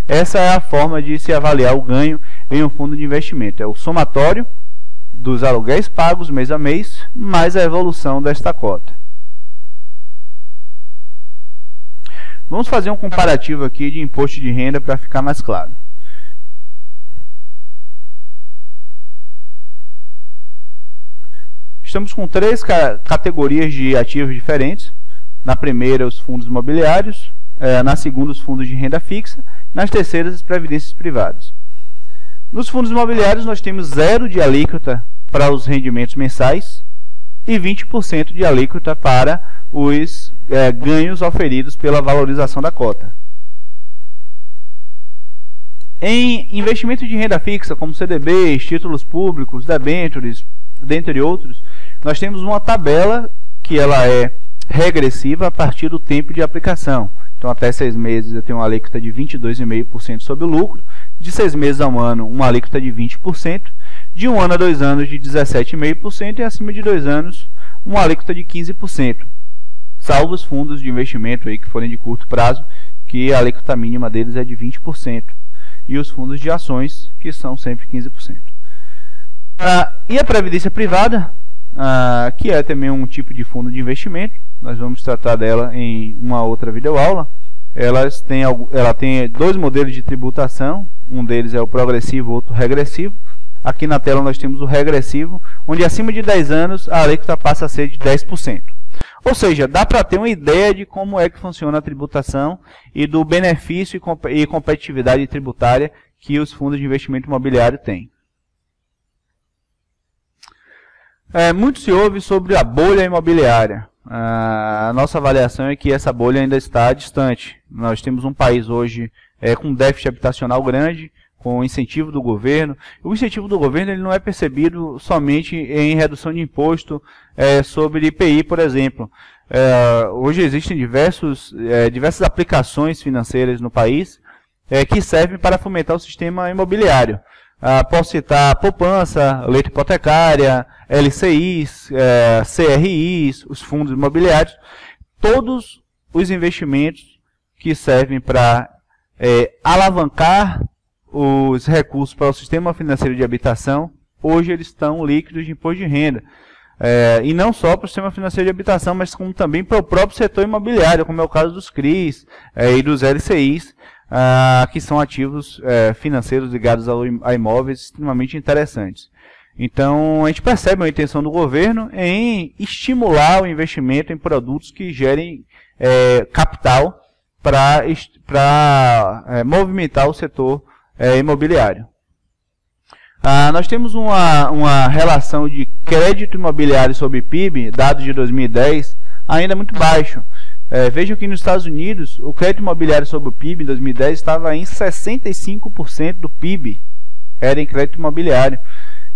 Essa é a forma de se avaliar o ganho em um fundo de investimento. É o somatório dos aluguéis pagos mês a mês, mais a evolução desta cota. Vamos fazer um comparativo aqui de imposto de renda para ficar mais claro. Estamos com três categorias de ativos diferentes. Na primeira, os fundos imobiliários. Na segunda, os fundos de renda fixa. Nas terceiras, as previdências privadas. Nos fundos imobiliários, nós temos 0 de alíquota para os rendimentos mensais e 20% de alíquota para os ganhos oferidos pela valorização da cota. Em investimento de renda fixa, como CDBs, títulos públicos, debêntures, dentre outros, nós temos uma tabela que ela é regressiva a partir do tempo de aplicação. Então, até 6 meses eu tenho uma alíquota de 22,5% sobre o lucro, de 6 meses a um ano, uma alíquota de 20%, de 1 ano a 2 anos, de 17,5% e acima de 2 anos, uma alíquota de 15%, salvo os fundos de investimento aí que forem de curto prazo, que a alíquota mínima deles é de 20%, e os fundos de ações, que são sempre 15%. E a previdência privada, que é também um tipo de fundo de investimento, nós vamos tratar dela em uma outra videoaula. Ela tem 2 modelos de tributação, um deles é o progressivo, outro regressivo. Aqui na tela nós temos o regressivo, onde acima de 10 anos a alíquota passa a ser de 10%. Ou seja, dá para ter uma ideia de como é que funciona a tributação e do benefício e competitividade tributária que os fundos de investimento imobiliário têm. Muito se ouve sobre a bolha imobiliária. A nossa avaliação é que essa bolha ainda está distante. Nós temos um país hoje com déficit habitacional grande, com incentivo do governo. O incentivo do governo ele não é percebido somente em redução de imposto sobre IPI, por exemplo. Hoje existem diversas aplicações financeiras no país que servem para fomentar o sistema imobiliário. Posso citar poupança, letra hipotecária, LCIs, CRIs, os fundos imobiliários, todos os investimentos que servem para alavancar os recursos para o sistema financeiro de habitação, hoje eles estão líquidos de imposto de renda. E não só para o sistema financeiro de habitação, mas como também para o próprio setor imobiliário, como é o caso dos CRIs e dos LCIs, que são ativos financeiros ligados a imóveis extremamente interessantes. Então, a gente percebe a intenção do governo em estimular o investimento em produtos que gerem capital para movimentar o setor imobiliário. Nós temos uma relação de crédito imobiliário sobre PIB, dados de 2010, ainda muito baixo. Vejam que nos Estados Unidos, o crédito imobiliário sobre o PIB em 2010 estava em 65% do PIB, era em crédito imobiliário.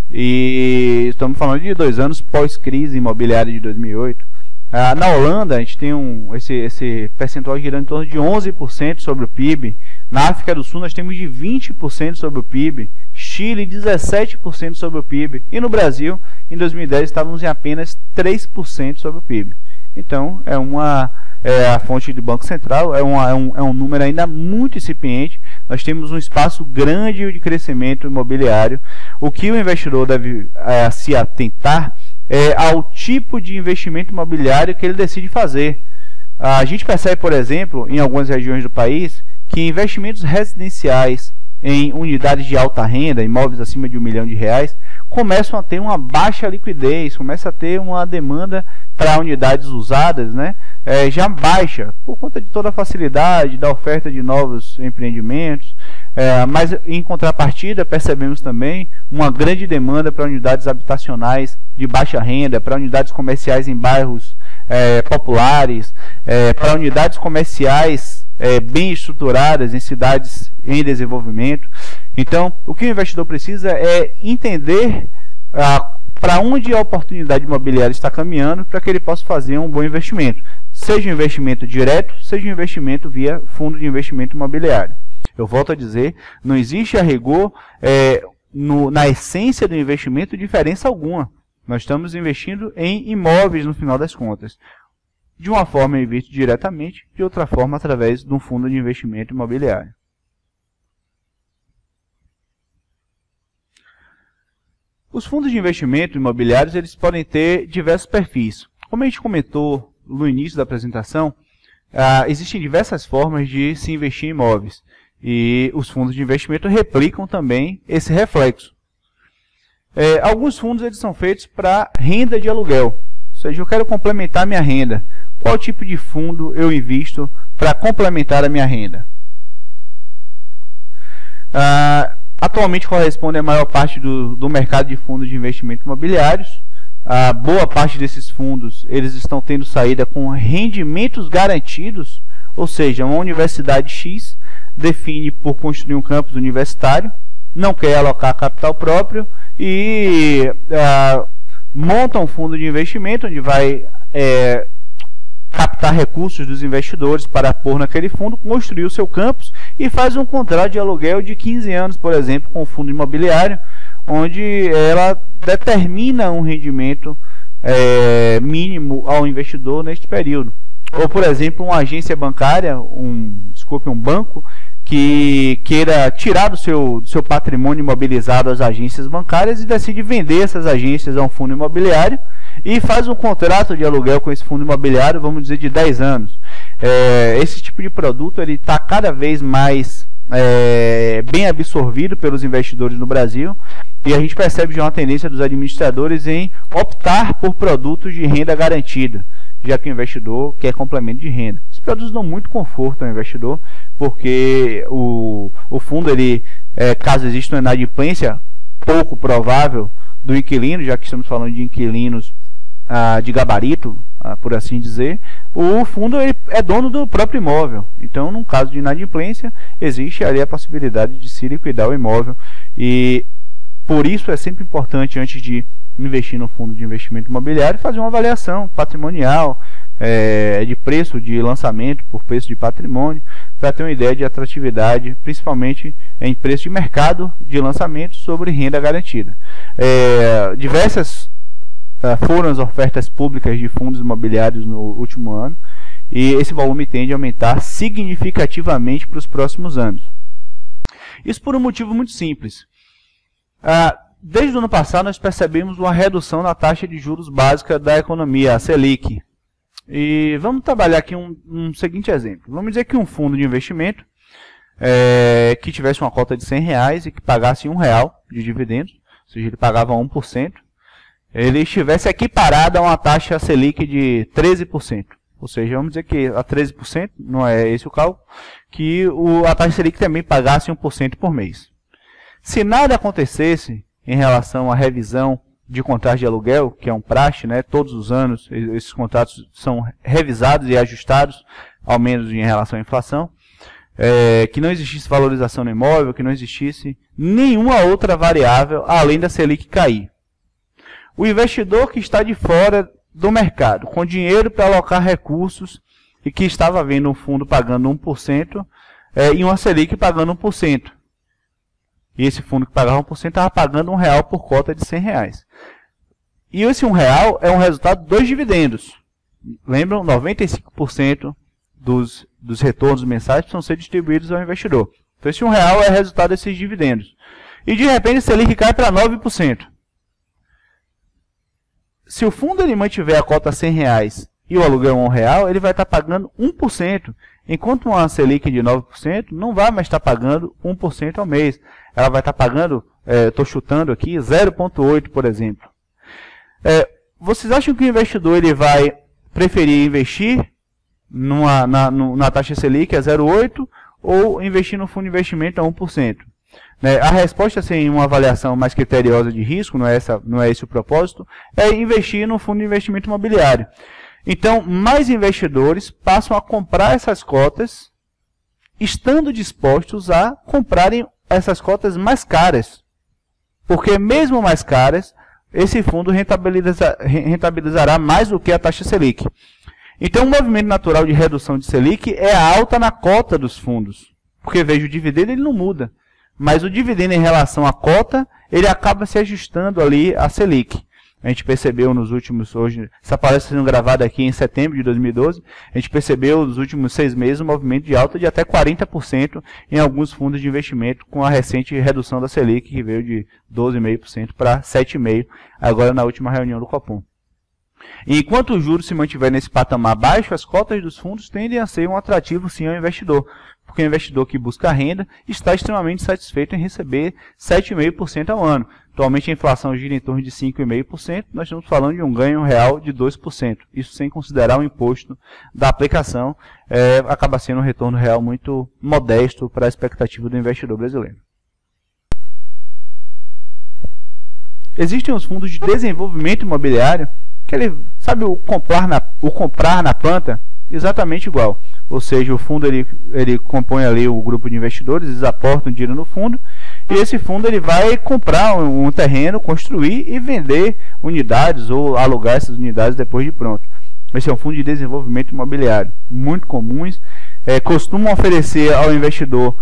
E estamos falando de 2 anos pós-crise imobiliária de 2008. Na Holanda, a gente tem esse percentual girando em torno de 11% sobre o PIB. Na África do Sul, nós temos de 20% sobre o PIB. Chile, 17% sobre o PIB. E no Brasil, em 2010, estávamos em apenas 3% sobre o PIB. Então, a fonte do Banco Central, é um número ainda muito incipiente. Nós temos um espaço grande de crescimento imobiliário. O que o investidor deve se atentar ao tipo de investimento imobiliário que ele decide fazer. A gente percebe, por exemplo, em algumas regiões do país, que investimentos residenciais em unidades de alta renda, imóveis acima de R$1 milhão, começam a ter uma baixa liquidez, começa a ter uma demanda para unidades usadas, já baixa, por conta de toda a facilidade da oferta de novos empreendimentos, mas em contrapartida percebemos também uma grande demanda para unidades habitacionais de baixa renda, para unidades comerciais em bairros populares, para unidades comerciais bem estruturadas em cidades em desenvolvimento. Então, o que o investidor precisa é entender para onde a oportunidade imobiliária está caminhando para que ele possa fazer um bom investimento. Seja um investimento direto, seja um investimento via fundo de investimento imobiliário. Eu volto a dizer, não existe a rigor, na essência do investimento, diferença alguma. Nós estamos investindo em imóveis no final das contas. De uma forma eu invisto diretamente, de outra forma através de um fundo de investimento imobiliário. Os fundos de investimento imobiliários eles podem ter diversos perfis. Como a gente comentou no início da apresentação, existem diversas formas de se investir em imóveis. E os fundos de investimento replicam também esse reflexo. Alguns fundos eles são feitos para renda de aluguel. Ou seja, eu quero complementar minha renda. Qual tipo de fundo eu invisto para complementar a minha renda? Atualmente corresponde a maior parte do mercado de fundos de investimento imobiliários. A boa parte desses fundos eles estão tendo saída com rendimentos garantidos, ou seja, uma universidade X define por construir um campus universitário, não quer alocar capital próprio e monta um fundo de investimento onde vai captar recursos dos investidores para pôr naquele fundo, construir o seu campus e faz um contrato de aluguel de 15 anos, por exemplo, com o fundo imobiliário, onde ela determina um rendimento mínimo ao investidor neste período. Ou, por exemplo, uma agência bancária, um banco, que queira tirar do seu patrimônio imobilizado as agências bancárias e decide vender essas agências a um fundo imobiliário e faz um contrato de aluguel com esse fundo imobiliário, vamos dizer, de 10 anos. Esse tipo de produto está cada vez mais bem absorvido pelos investidores no Brasil e a gente percebe já uma tendência dos administradores em optar por produtos de renda garantida, já que o investidor quer complemento de renda. Esses produtos dão muito conforto ao investidor, porque o fundo, caso exista uma inadimplência pouco provável do inquilino, já que estamos falando de inquilinos de gabarito, por assim dizer, o fundo é dono do próprio imóvel. Então, num caso de inadimplência, existe ali a possibilidade de se liquidar o imóvel. E por isso é sempre importante, antes de investir no fundo de investimento imobiliário, fazer uma avaliação patrimonial, de preço de lançamento por preço de patrimônio, para ter uma ideia de atratividade, principalmente em preço de mercado de lançamento sobre renda garantida. Diversas foram as ofertas públicas de fundos imobiliários no último ano, e esse volume tende a aumentar significativamente para os próximos anos. Isso por um motivo muito simples. Desde o ano passado nós percebemos uma redução na taxa de juros básica da economia, a Selic. E vamos trabalhar aqui um seguinte exemplo. Vamos dizer que um fundo de investimento que tivesse uma cota de R$100 e que pagasse R$1 de dividendos, ou seja, ele pagava 1%, ele estivesse equiparado a uma taxa Selic de 13%. Ou seja, vamos dizer que a 13%, não é esse o cálculo, que a taxa Selic também pagasse 1% por mês. Se nada acontecesse em relação à revisão de contratos de aluguel, que é um praxe, né? Todos os anos esses contratos são revisados e ajustados, ao menos em relação à inflação, que não existisse valorização no imóvel, que não existisse nenhuma outra variável além da Selic cair. O investidor que está de fora do mercado, com dinheiro para alocar recursos e que estava vendo um fundo pagando 1% e uma Selic pagando 1%. E esse fundo que pagava 1% estava pagando R$1 por cota de R$100. E esse R$1 é um resultado dos dividendos. Lembram? 95% dos retornos mensais precisam ser distribuídos ao investidor. Então esse R$1 é resultado desses dividendos. E de repente a Selic cai para 9%. Se o fundo mantiver a cota R$100 e o aluguel R$1, ele vai estar pagando 1%. Enquanto uma Selic de 9% não vai mais estar pagando 1% ao mês. Ela vai estar pagando, estou chutando aqui, 0,8%, por exemplo. Vocês acham que o investidor vai preferir investir na taxa Selic a 0,8% ou investir no fundo de investimento a 1%? A resposta, sem uma avaliação mais criteriosa de risco, não é esse o propósito, é investir no fundo de investimento imobiliário. Então, mais investidores passam a comprar essas cotas, estando dispostos a comprarem essas cotas mais caras. Porque mesmo mais caras, esse fundo rentabilizará mais do que a taxa Selic. Então, o movimento natural de redução de Selic é a alta na cota dos fundos. Porque veja, o dividendo ele não muda, mas o dividendo em relação à cota, ele acaba se ajustando ali a Selic. A gente percebeu nos últimos, hoje, essa palestra sendo gravada aqui em setembro de 2012, a gente percebeu nos últimos 6 meses um movimento de alta de até 40% em alguns fundos de investimento, com a recente redução da Selic, que veio de 12,5% para 7,5%, agora na última reunião do Copom. E enquanto o juro se mantiver nesse patamar baixo, as cotas dos fundos tendem a ser um atrativo sim ao investidor, porque o investidor que busca renda está extremamente satisfeito em receber 7,5% ao ano. Atualmente a inflação gira em torno de 5,5%, nós estamos falando de um ganho real de 2%. Isso sem considerar o imposto da aplicação, acaba sendo um retorno real muito modesto para a expectativa do investidor brasileiro. Existem os fundos de desenvolvimento imobiliário, que ele sabe o comprar na planta, exatamente igual. Ou seja, o fundo ele compõe ali o grupo de investidores, eles aportam dinheiro no fundo, e esse fundo ele vai comprar um terreno, construir e vender unidades ou alugar essas unidades depois de pronto. Esse é um fundo de desenvolvimento imobiliário, muito comuns, costumam oferecer ao investidor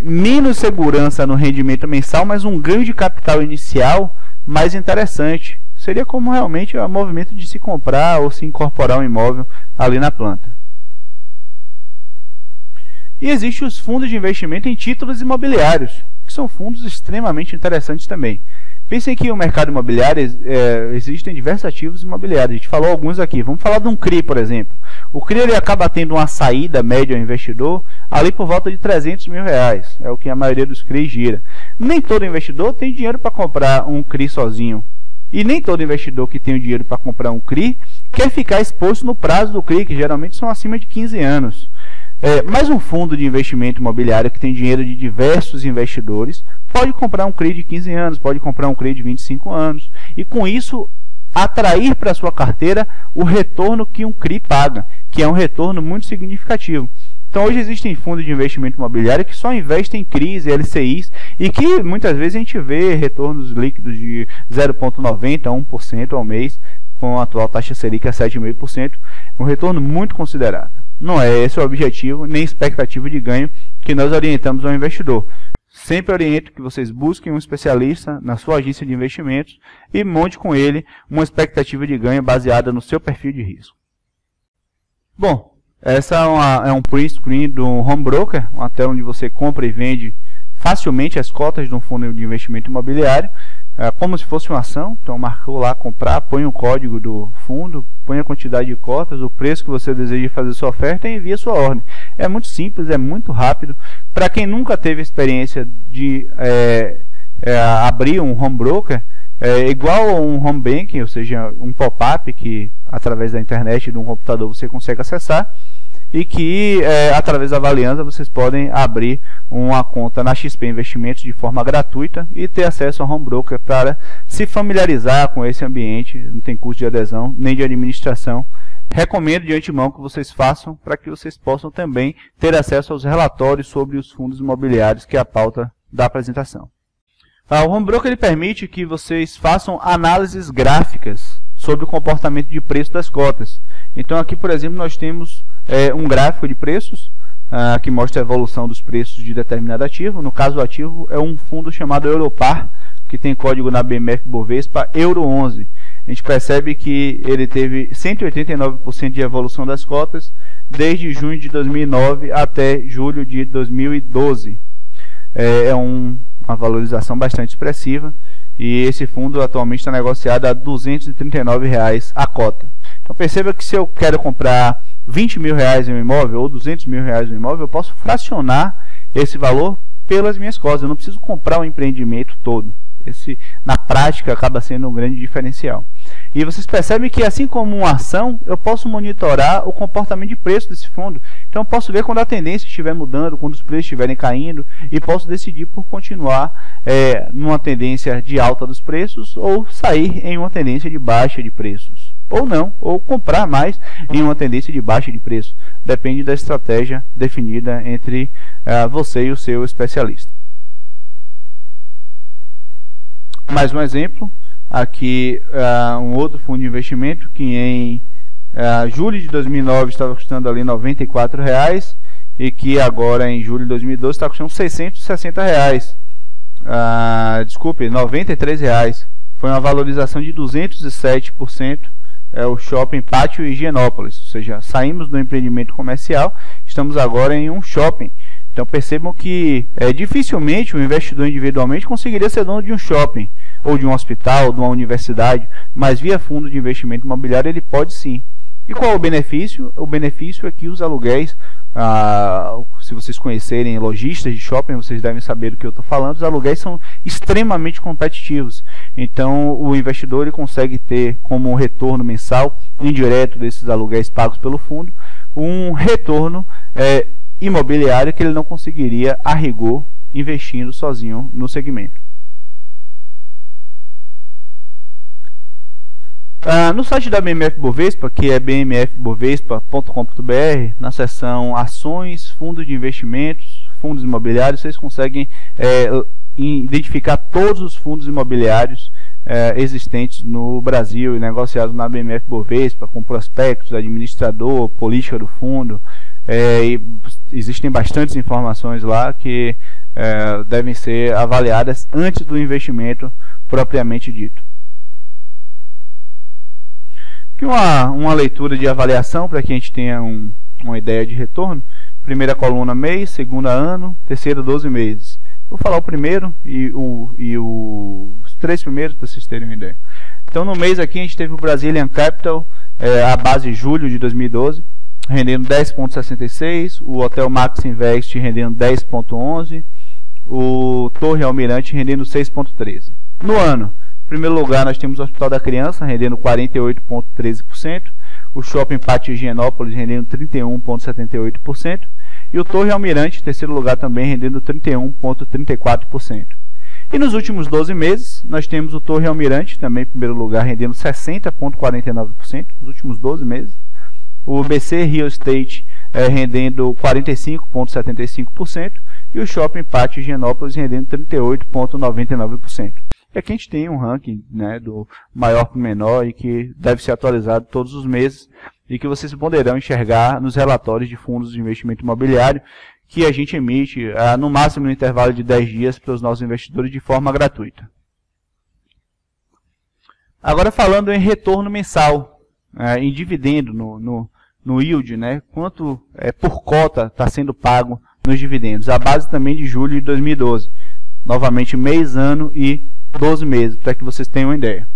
menos segurança no rendimento mensal, mas um ganho de capital inicial mais interessante. Seria como realmente o movimento de se comprar ou se incorporar um imóvel ali na planta. E existem os fundos de investimento em títulos imobiliários, que são fundos extremamente interessantes também. Pensem que o mercado imobiliário, existem diversos ativos imobiliários. A gente falou alguns aqui. Vamos falar de um CRI, por exemplo. O CRI ele acaba tendo uma saída média ao investidor ali por volta de R$300 mil. É o que a maioria dos CRI gira. Nem todo investidor tem dinheiro para comprar um CRI sozinho. E nem todo investidor que tem o dinheiro para comprar um CRI quer ficar exposto no prazo do CRI, que geralmente são acima de 15 anos. Mas um fundo de investimento imobiliário que tem dinheiro de diversos investidores pode comprar um CRI de 15 anos, pode comprar um CRI de 25 anos e com isso atrair para a sua carteira o retorno que um CRI paga, que é um retorno muito significativo. Então hoje existem fundos de investimento imobiliário que só investem em CRIs e LCIs e que muitas vezes a gente vê retornos líquidos de 0,90% a 1% ao mês, com a atual taxa Selic a 7,5%, um retorno muito considerável. Não é esse o objetivo, nem expectativa de ganho que nós orientamos ao investidor. Sempre oriento que vocês busquem um especialista na sua agência de investimentos e monte com ele uma expectativa de ganho baseada no seu perfil de risco. Bom, essa é um print screen do home broker, uma tela onde você compra e vende facilmente as cotas de um fundo de investimento imobiliário, como se fosse uma ação. Então marcou lá comprar, põe o código do fundo, põe a quantidade de cotas, o preço que você deseja fazer sua oferta e envia sua ordem. É muito simples, é muito rápido. Para quem nunca teve experiência de abrir um home broker, igual a um home banking, ou seja, um pop-up que através da internet de um computador você consegue acessar, e que através da Valianza vocês podem abrir uma conta na XP Investimentos de forma gratuita e ter acesso ao home broker para se familiarizar com esse ambiente. Não tem custo de adesão nem de administração. Recomendo de antemão que vocês façam para que vocês possam também ter acesso aos relatórios sobre os fundos imobiliários, que é a pauta da apresentação. O home broker ele permite que vocês façam análises gráficas sobre o comportamento de preço das cotas. Então aqui, por exemplo, nós temos um gráfico de preços que mostra a evolução dos preços de determinado ativo. No caso do ativo é um fundo chamado Europar, que tem código na BMF Bovespa Euro 11. A gente percebe que ele teve 189% de evolução das cotas desde junho de 2009 até julho de 2012. Uma valorização bastante expressiva e esse fundo atualmente está negociado a R$ 239 a cota. Então perceba que se eu quero comprar R$20 mil em um imóvel ou R$200 mil em um imóvel, eu posso fracionar esse valor pelas minhas cotas. Eu não preciso comprar o empreendimento todo. Esse, na prática, acaba sendo um grande diferencial. E vocês percebem que, assim como uma ação, eu posso monitorar o comportamento de preço desse fundo. Então, eu posso ver quando a tendência estiver mudando, quando os preços estiverem caindo, e posso decidir por continuar numa tendência de alta dos preços ou sair em uma tendência de baixa de preços. Ou não, ou comprar mais em uma tendência de baixa de preço. Depende da estratégia definida entre você e o seu especialista. Mais um exemplo, aqui um outro fundo de investimento que em julho de 2009 estava custando ali R$ 94 e que agora em julho de 2012 está custando R$660. Desculpe, R$93. Foi uma valorização de 207%. É o shopping Pátio Higienópolis, ou seja, saímos do empreendimento comercial, estamos agora em um shopping. Então percebam que dificilmente o investidor individualmente conseguiria ser dono de um shopping, ou de um hospital, de uma universidade, mas via fundo de investimento imobiliário ele pode sim. E qual é o benefício? O benefício é que os aluguéis, se vocês conhecerem lojistas de shopping, vocês devem saber do que eu estou falando, os aluguéis são extremamente competitivos. Então o investidor ele consegue ter como retorno mensal, indireto desses aluguéis pagos pelo fundo, um retorno imobiliário que ele não conseguiria a rigor investindo sozinho no segmento. No site da BMF Bovespa, que é bmfbovespa.com.br, na seção Ações, Fundos de Investimentos, Fundos Imobiliários, vocês conseguem identificar todos os fundos imobiliários existentes no Brasil e negociados na BMF Bovespa, com prospectos, administrador, política do fundo. Existem bastantes informações lá que devem ser avaliadas antes do investimento propriamente dito. Aqui uma leitura de avaliação para que a gente tenha uma ideia de retorno. Primeira coluna mês, segunda ano, terceira 12 meses. Vou falar o primeiro e os três primeiros para vocês terem uma ideia. Então no mês aqui a gente teve o Brazilian Capital, a base julho de 2012, rendendo 10,66, o Hotel Max Invest rendendo 10,11, o Torre Almirante rendendo 6,13. No ano, em primeiro lugar nós temos o Hospital da Criança rendendo 48,13%, o Shopping Pátio Higienópolis rendendo 31,78%, e o Torre Almirante, em terceiro lugar, também rendendo 31,34%. E nos últimos 12 meses, nós temos o Torre Almirante, também em primeiro lugar, rendendo 60,49% nos últimos 12 meses. O BC Real Estate rendendo 45,75%. E o Shopping Pátio Higienópolis rendendo 38,99%. E aqui a gente tem um ranking, né, do maior para o menor e que deve ser atualizado todos os meses e que vocês poderão enxergar nos relatórios de fundos de investimento imobiliário que a gente emite no máximo no intervalo de 10 dias para os nossos investidores de forma gratuita. Agora falando em retorno mensal, em dividendo, no yield, né, quanto por cota está sendo pago nos dividendos. A base também de julho de 2012. Novamente mês, ano e 12 meses, para que vocês tenham uma ideia.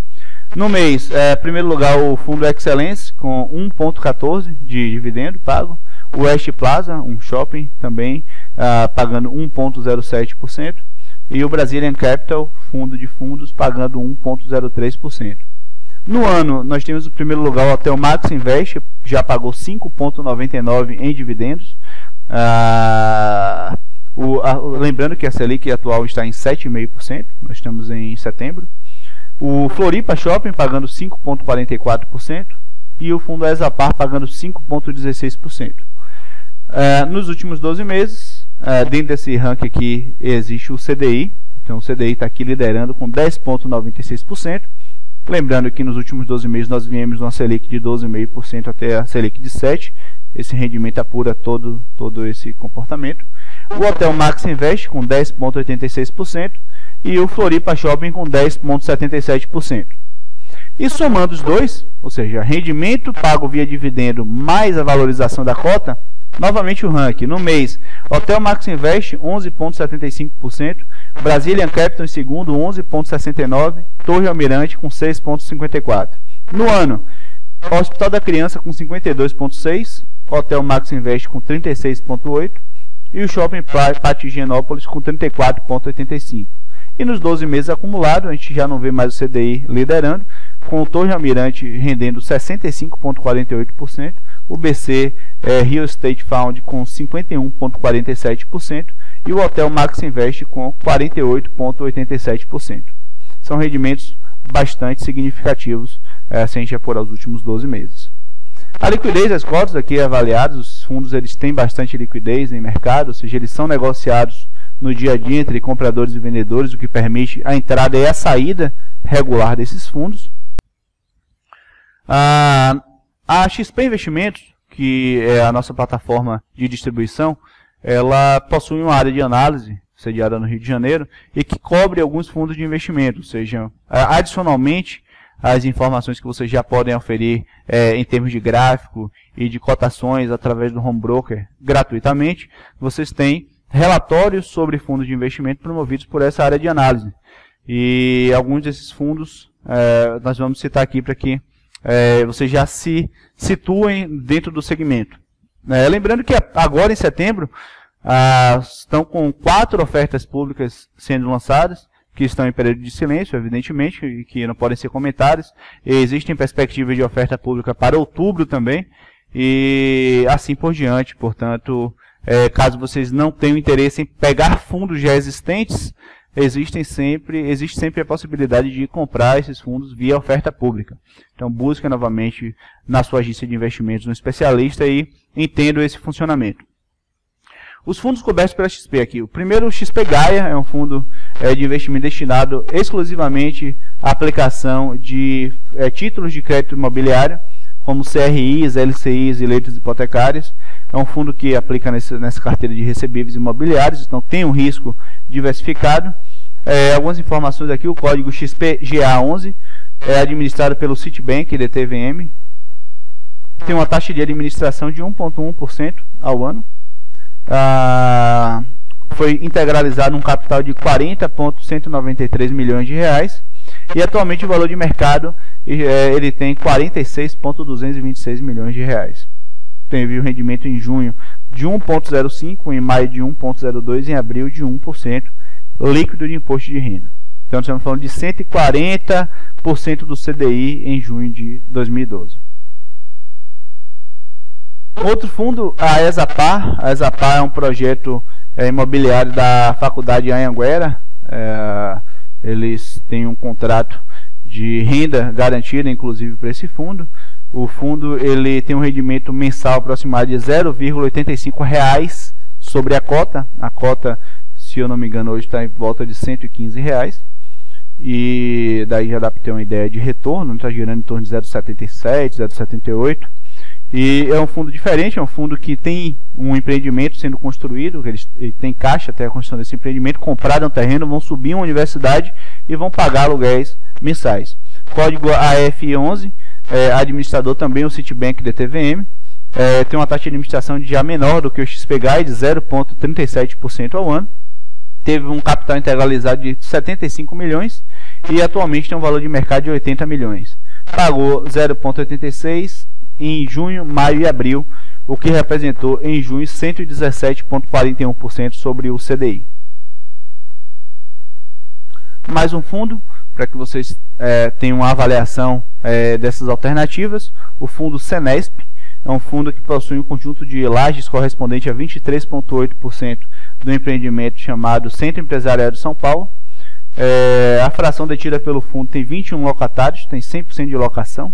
No mês, em primeiro lugar, o Fundo Excellence, com 1,14 de dividendo pago. O West Plaza, um shopping, também pagando 1,07%. E o Brazilian Capital, fundo de fundos, pagando 1,03%. No ano, nós temos em primeiro lugar o Hotel Max Invest, já pagou 5,99 em dividendos. Lembrando que a Selic atual está em 7,5%, nós estamos em setembro. O Floripa Shopping pagando 5,44% e o fundo Exapar pagando 5,16%. Nos últimos 12 meses, dentro desse ranking aqui existe o CDI, então o CDI está aqui liderando com 10,96%. Lembrando que nos últimos 12 meses nós viemos de uma Selic de 12,5% até a Selic de 7%. Esse rendimento apura todo esse comportamento. O Hotel Max Invest com 10,86% e o Floripa Shopping com 10,77%. E somando os dois, ou seja, rendimento pago via dividendo mais a valorização da cota, novamente o ranking. No mês, Hotel Max Invest 11,75%, Brazilian Capital em segundo 11,69%, Torre Almirante com 6,54%. No ano, Hospital da Criança com 52,6%, Hotel Max Invest com 36,8% e o Shopping Pátio Higienópolis com 34,85%. E nos 12 meses acumulados, a gente já não vê mais o CDI liderando, com o Torre Almirante rendendo 65,48%, o BC Real Estate Fund com 51,47% e o Hotel Max Invest com 48,87%. São rendimentos bastante significativos se a gente apurar os últimos 12 meses. A liquidez das cotas aqui avaliadas, os fundos eles têm bastante liquidez em mercado, ou seja, eles são negociados no dia a dia entre compradores e vendedores, o que permite a entrada e a saída regular desses fundos. A XP Investimentos, que é a nossa plataforma de distribuição, ela possui uma área de análise sediada no Rio de Janeiro e que cobre alguns fundos de investimento, ou seja, adicionalmente as informações que vocês já podem oferir em termos de gráfico e de cotações através do home broker gratuitamente, vocês têm relatórios sobre fundos de investimento promovidos por essa área de análise. E alguns desses fundos nós vamos citar aqui para que vocês já se situem dentro do segmento. Lembrando que agora em setembro estão com 4 ofertas públicas sendo lançadas, que estão em período de silêncio, evidentemente, e que não podem ser comentadas. E existem perspectivas de oferta pública para outubro também, e assim por diante. Portanto, caso vocês não tenham interesse em pegar fundos já existentes, existe sempre a possibilidade de comprar esses fundos via oferta pública. Então, busque novamente na sua agência de investimentos um especialista e entenda esse funcionamento. Os fundos cobertos pela XP aqui. O primeiro, o XP Gaia, é um fundo de investimento destinado exclusivamente à aplicação de títulos de crédito imobiliário, como CRIs, LCIs e letras hipotecárias. É um fundo que aplica nessa carteira de recebíveis imobiliários, então tem um risco diversificado. Algumas informações aqui, o código XPGA11 é administrado pelo Citibank DTVM. Tem uma taxa de administração de 1,1% ao ano. Foi integralizado um capital de 40,193 milhões de reais e atualmente o valor de mercado ele tem 46,226 milhões de reais. Teve o rendimento em junho de 1,05%, em maio de 1,02% e em abril de 1% líquido de imposto de renda. Então estamos falando de 140% do CDI em junho de 2012. Outro fundo, a Exapar. A Exapar é um projeto imobiliário da Faculdade Anhanguera. Eles têm um contrato de renda garantida, inclusive, para esse fundo. O fundo ele tem um rendimento mensal aproximado de R$ 0,85 sobre a cota. A cota, se eu não me engano, hoje está em volta de R$ 115. E daí já dá para ter uma ideia de retorno, está girando em torno de 0,77, 0,78. E é um fundo diferente, é um fundo que tem um empreendimento sendo construído, ele tem caixa até a construção desse empreendimento, compraram um terreno, vão subir uma universidade e vão pagar aluguéis mensais. Código AF11, administrador também o Citibank DTVM, tem uma taxa de administração já menor do que o XPGAI, de 0,37% ao ano. Teve um capital integralizado de 75 milhões e atualmente tem um valor de mercado de 80 milhões. Pagou 0,86% em junho, maio e abril, o que representou em junho 117,41% sobre o CDI. Mais um fundo, para que vocês tenham uma avaliação dessas alternativas. O fundo Senesp é um fundo que possui um conjunto de lajes correspondente a 23,8% do empreendimento chamado Centro Empresarial de São Paulo. A fração detida pelo fundo tem 21 locatários, tem 100% de locação.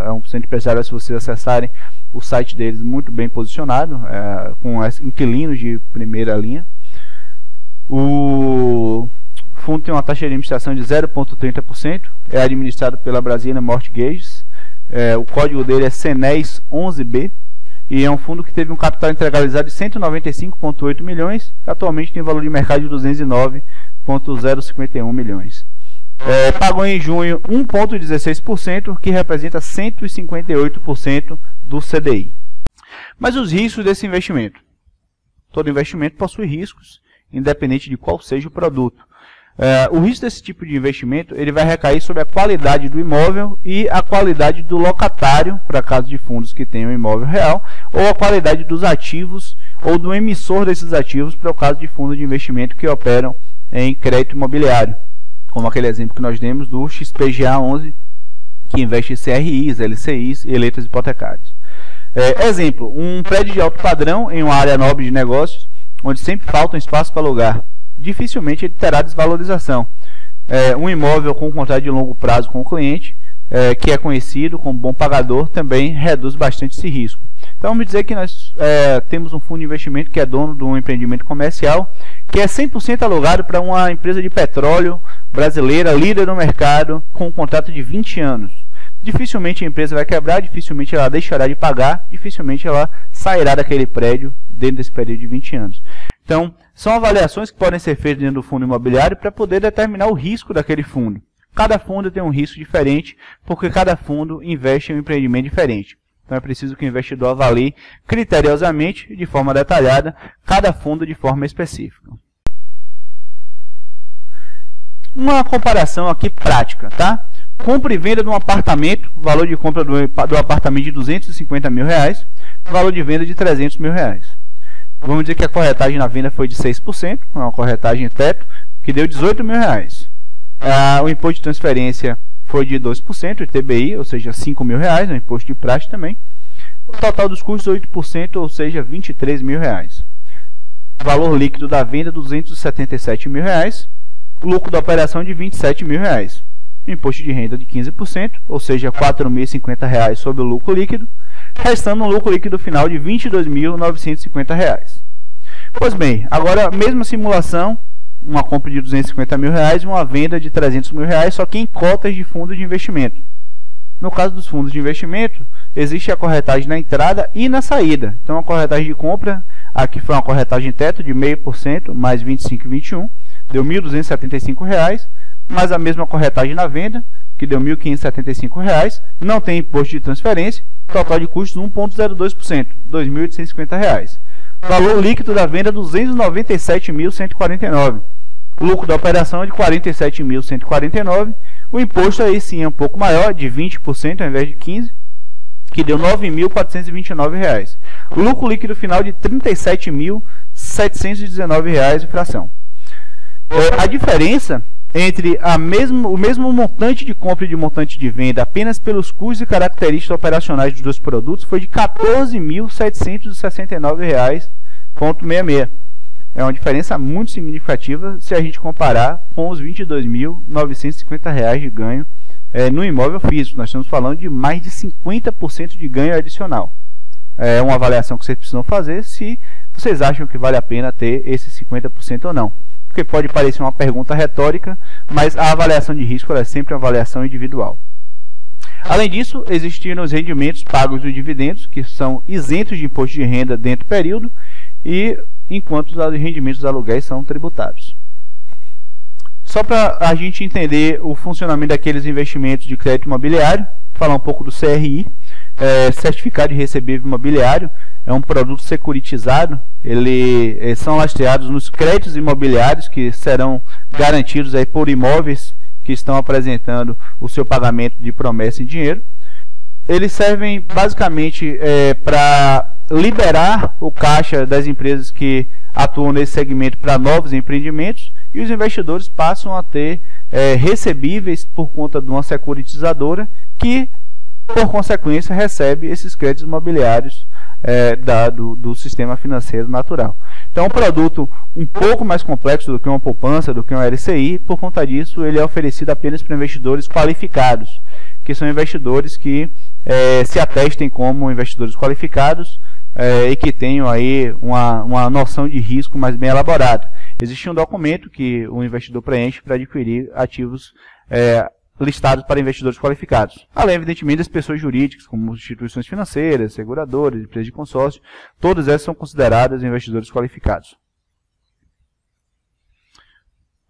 É um centro empresarial, se vocês acessarem o site deles, muito bem posicionado, com inquilinos de primeira linha. O fundo tem uma taxa de administração de 0,30%, é administrado pela Brasília Mortgages. O código dele é CENES 11B e é um fundo que teve um capital integralizado de 195,8 milhões, que atualmente tem valor de mercado de 209,051 milhões. Pagou em junho 1,16%, que representa 158% do CDI. Mas os riscos desse investimento? Todo investimento possui riscos, independente de qual seja o produto. O risco desse tipo de investimento ele vai recair sobre a qualidade do imóvel e a qualidade do locatário, para caso de fundos que tenham imóvel real, ou a qualidade dos ativos ou do emissor desses ativos, para o caso de fundos de investimento que operam em crédito imobiliário, como aquele exemplo que nós demos do XPGA11, que investe em CRIs, LCIs e letras hipotecárias. Exemplo, um prédio de alto padrão em uma área nobre de negócios, onde sempre falta um espaço para alugar. Dificilmente ele terá desvalorização. Um imóvel com um contrato de longo prazo com o cliente, que é conhecido como bom pagador, também reduz bastante esse risco. Então vamos dizer que nós temos um fundo de investimento que é dono de um empreendimento comercial, que é 100% alugado para uma empresa de petróleo brasileira, líder no mercado, com um contrato de 20 anos. dificilmente a empresa vai quebrar, dificilmente ela deixará de pagar, dificilmente ela sairá daquele prédio dentro desse período de 20 anos. Então, são avaliações que podem ser feitas dentro do fundo imobiliário para poder determinar o risco daquele fundo. Cada fundo tem um risco diferente, porque cada fundo investe em um empreendimento diferente. Então é preciso que o investidor avalie criteriosamente, de forma detalhada, cada fundo de forma específica. Uma comparação aqui prática, tá? Compra e venda de um apartamento, valor de compra do apartamento de R$250 mil, valor de venda de R$300 mil. Vamos dizer que a corretagem na venda foi de 6%, uma corretagem teto, que deu R$18 mil. O imposto de transferência foi de 2%, o ITBI, ou seja, R$5 mil, o imposto de praxe também. O total dos custos, 8%, ou seja, R$23 mil. Valor líquido da venda, R$277 mil. Lucro da operação de R$27 mil. Imposto de renda de 15%, ou seja, R$4.050 sobre o lucro líquido, restando um lucro líquido final de R$22.950. Pois bem, agora, mesma simulação, uma compra de R$250 mil e uma venda de R$300 mil, só que em cotas de fundos de investimento. No caso dos fundos de investimento, existe a corretagem na entrada e na saída. Então, a corretagem de compra, aqui foi uma corretagem teto de 0,5% mais 25,21, deu R$1.275, mais a mesma corretagem na venda, que deu R$1.575, não tem imposto de transferência, total de custos 1,02%, R$2.850. Valor líquido da venda, R$297.149. Lucro da operação é de R$47.149. O imposto aí sim é um pouco maior, de 20% ao invés de 15%, que deu R$9.429. Lucro líquido final de R$37.719 e fração. A diferença entre o mesmo montante de compra e de montante de venda apenas pelos custos e características operacionais dos dois produtos foi de R$14.769,66. É uma diferença muito significativa se a gente comparar com os R$22.950 de ganho no imóvel físico. Nós estamos falando de mais de 50% de ganho adicional. É uma avaliação que vocês precisam fazer se vocês acham que vale a pena ter esse 50% ou não. Porque pode parecer uma pergunta retórica, mas a avaliação de risco é sempre uma avaliação individual. Além disso, existiram os rendimentos pagos dos dividendos, que são isentos de imposto de renda dentro do período, e enquanto os rendimentos dos aluguéis são tributados. Só para a gente entender o funcionamento daqueles investimentos de crédito imobiliário, falar um pouco do CRI, Certificado de Recebível Imobiliário, é um produto securitizado, eles são lastreados nos créditos imobiliários que serão garantidos aí por imóveis que estão apresentando o seu pagamento de promessa em dinheiro. Eles servem basicamente para liberar o caixa das empresas que atuam nesse segmento para novos empreendimentos, e os investidores passam a ter recebíveis por conta de uma securitizadora que, por consequência, recebe esses créditos imobiliários do sistema financeiro natural. Então, é um produto um pouco mais complexo do que uma poupança, do que um LCI. Por conta disso, ele é oferecido apenas para investidores qualificados, que são investidores que se atestem como investidores qualificados e que tenham aí uma noção de risco mais bem elaborada. Existe um documento que o investidor preenche para adquirir ativos listados para investidores qualificados. Além, evidentemente, das pessoas jurídicas, como instituições financeiras, seguradoras, empresas de consórcio, todas essas são consideradas investidores qualificados.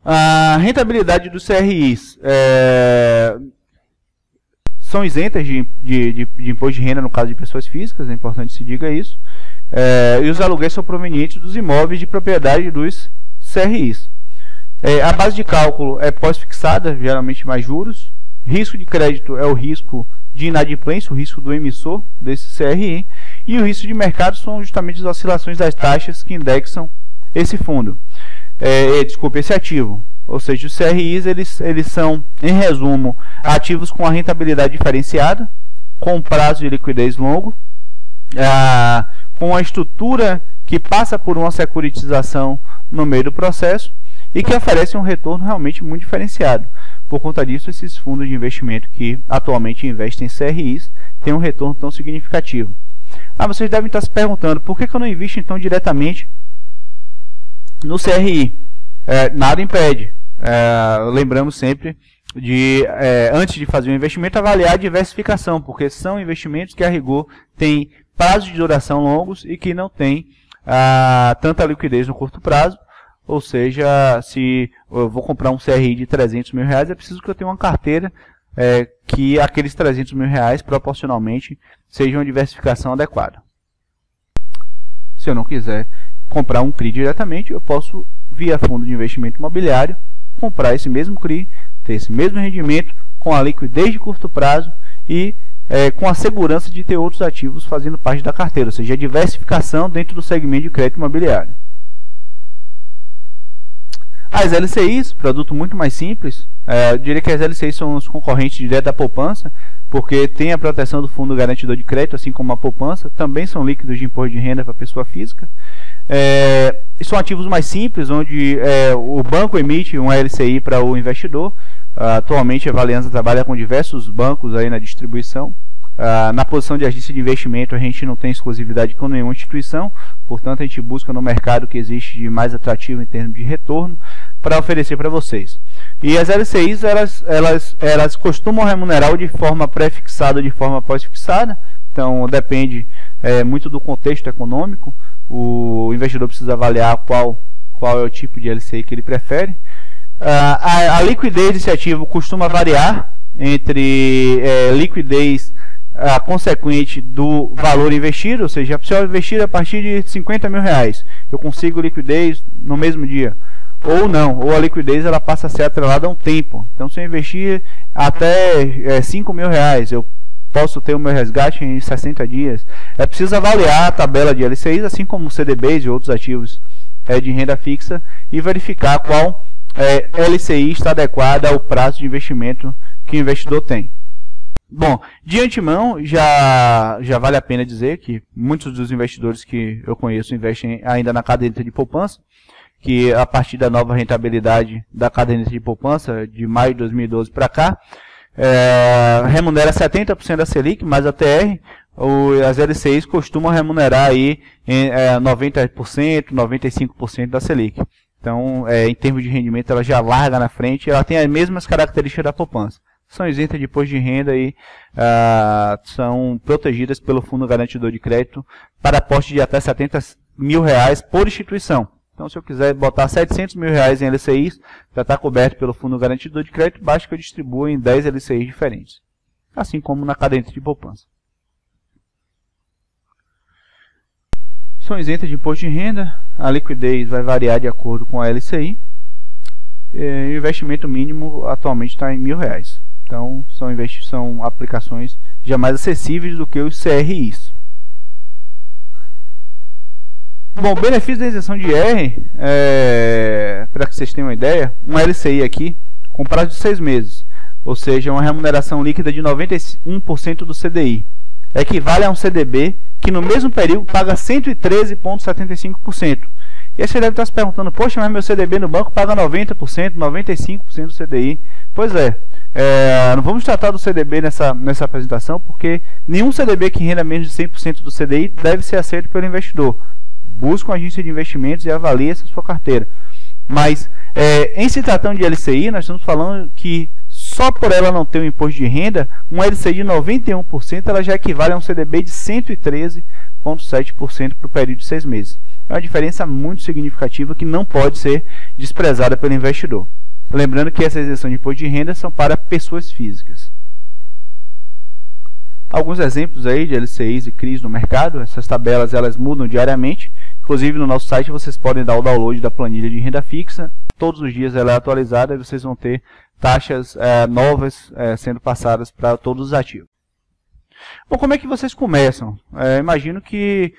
A rentabilidade dos CRIs são isentas de imposto de renda no caso de pessoas físicas, é importante que se diga isso, e os aluguéis são provenientes dos imóveis de propriedade dos CRIs. A base de cálculo é pós-fixada, geralmente mais juros. Risco de crédito é o risco de inadimplência, o risco do emissor desse CRI. E o risco de mercado são justamente as oscilações das taxas que indexam esse fundo. Esse ativo. Ou seja, os CRIs eles são, em resumo, ativos com a rentabilidade diferenciada, com prazo de liquidez longo, com a estrutura que passa por uma securitização no meio do processo, e que oferecem um retorno realmente muito diferenciado. Por conta disso, esses fundos de investimento que atualmente investem em CRIs têm um retorno tão significativo. Vocês devem estar se perguntando, por que eu não invisto então diretamente no CRI? Nada impede. Lembramos sempre antes de fazer um investimento, avaliar a diversificação, porque são investimentos que, a rigor, têm prazos de duração longos e que não têm tanta liquidez no curto prazo. Ou seja, se eu vou comprar um CRI de 300 mil reais, é preciso que eu tenha uma carteira que aqueles 300 mil reais, proporcionalmente, seja uma diversificação adequada. Se eu não quiser comprar um CRI diretamente, eu posso, via fundo de investimento imobiliário, comprar esse mesmo CRI, ter esse mesmo rendimento, com a liquidez de curto prazo e com a segurança de ter outros ativos fazendo parte da carteira, ou seja, a diversificação dentro do segmento de crédito imobiliário. As LCIs, produto muito mais simples, eu diria que as LCIs são os concorrentes diretos da poupança, porque tem a proteção do fundo garantidor de crédito, assim como a poupança, também são líquidos de imposto de renda para a pessoa física. São ativos mais simples, onde o banco emite uma LCI para o investidor. Atualmente a Valianza trabalha com diversos bancos aí na distribuição. Na posição de agência de investimento a gente não tem exclusividade com nenhuma instituição, portanto a gente busca no mercado que existe de mais atrativo em termos de retorno para oferecer para vocês. E as LCIs elas costumam remunerar de forma pré-fixada ou de forma pós-fixada, então depende muito do contexto econômico. O investidor precisa avaliar qual é o tipo de LCI que ele prefere. A liquidez desse ativo costuma variar entre liquidez consequente do valor investido, ou seja, se eu investir a partir de 50 mil reais, eu consigo liquidez no mesmo dia, ou não, ou a liquidez ela passa a ser atrelada a um tempo. Então, se eu investir até 5 mil reais, eu posso ter o meu resgate em 60 dias. É preciso avaliar a tabela de LCIs, assim como CDBs e outros ativos de renda fixa, e verificar qual LCI está adequada ao prazo de investimento que o investidor tem. Bom, de antemão, já vale a pena dizer que muitos dos investidores que eu conheço investem ainda na caderneta de poupança, que a partir da nova rentabilidade da caderneta de poupança, de maio de 2012 para cá, remunera 70% da Selic, mais a TR. As LCIs costumam remunerar aí 90%, 95% da Selic. Então, em termos de rendimento, ela já larga na frente, ela tem as mesmas características da poupança. São isentas de imposto de renda e são protegidas pelo Fundo Garantidor de Crédito para aporte de até 70 mil reais por instituição. Então, se eu quiser botar 700 mil reais em LCIs, já está coberto pelo Fundo Garantidor de Crédito, basta que eu distribua em 10 LCIs diferentes, assim como na caderneta de poupança. São isentas de imposto de renda, a liquidez vai variar de acordo com a LCI, e o investimento mínimo atualmente está em R$1.000. Então, são aplicações já mais acessíveis do que os CRIs. Bom, benefício da isenção de IR, para que vocês tenham uma ideia, uma LCI aqui, com prazo de 6 meses, ou seja, uma remuneração líquida de 91% do CDI, equivale a um CDB que no mesmo período paga 113,75%. E aí você deve estar se perguntando, poxa, mas meu CDB no banco paga 90%, 95% do CDI. Pois não vamos tratar do CDB nessa apresentação, porque nenhum CDB que renda menos de 100% do CDI deve ser aceito pelo investidor. Busca uma agência de investimentos e avalie essa sua carteira. Mas, em se tratando de LCI, nós estamos falando que só por ela não ter um imposto de renda, uma LCI de 91% ela já equivale a um CDB de 113,7% para o período de 6 meses. É uma diferença muito significativa que não pode ser desprezada pelo investidor. Lembrando que essa isenção de imposto de renda são para pessoas físicas. Alguns exemplos aí de LCIs e CRIs no mercado. Essas tabelas elas mudam diariamente. Inclusive no nosso site vocês podem dar o download da planilha de renda fixa. Todos os dias ela é atualizada e vocês vão ter taxas novas sendo passadas para todos os ativos. Bom, como é que vocês começam? Imagino que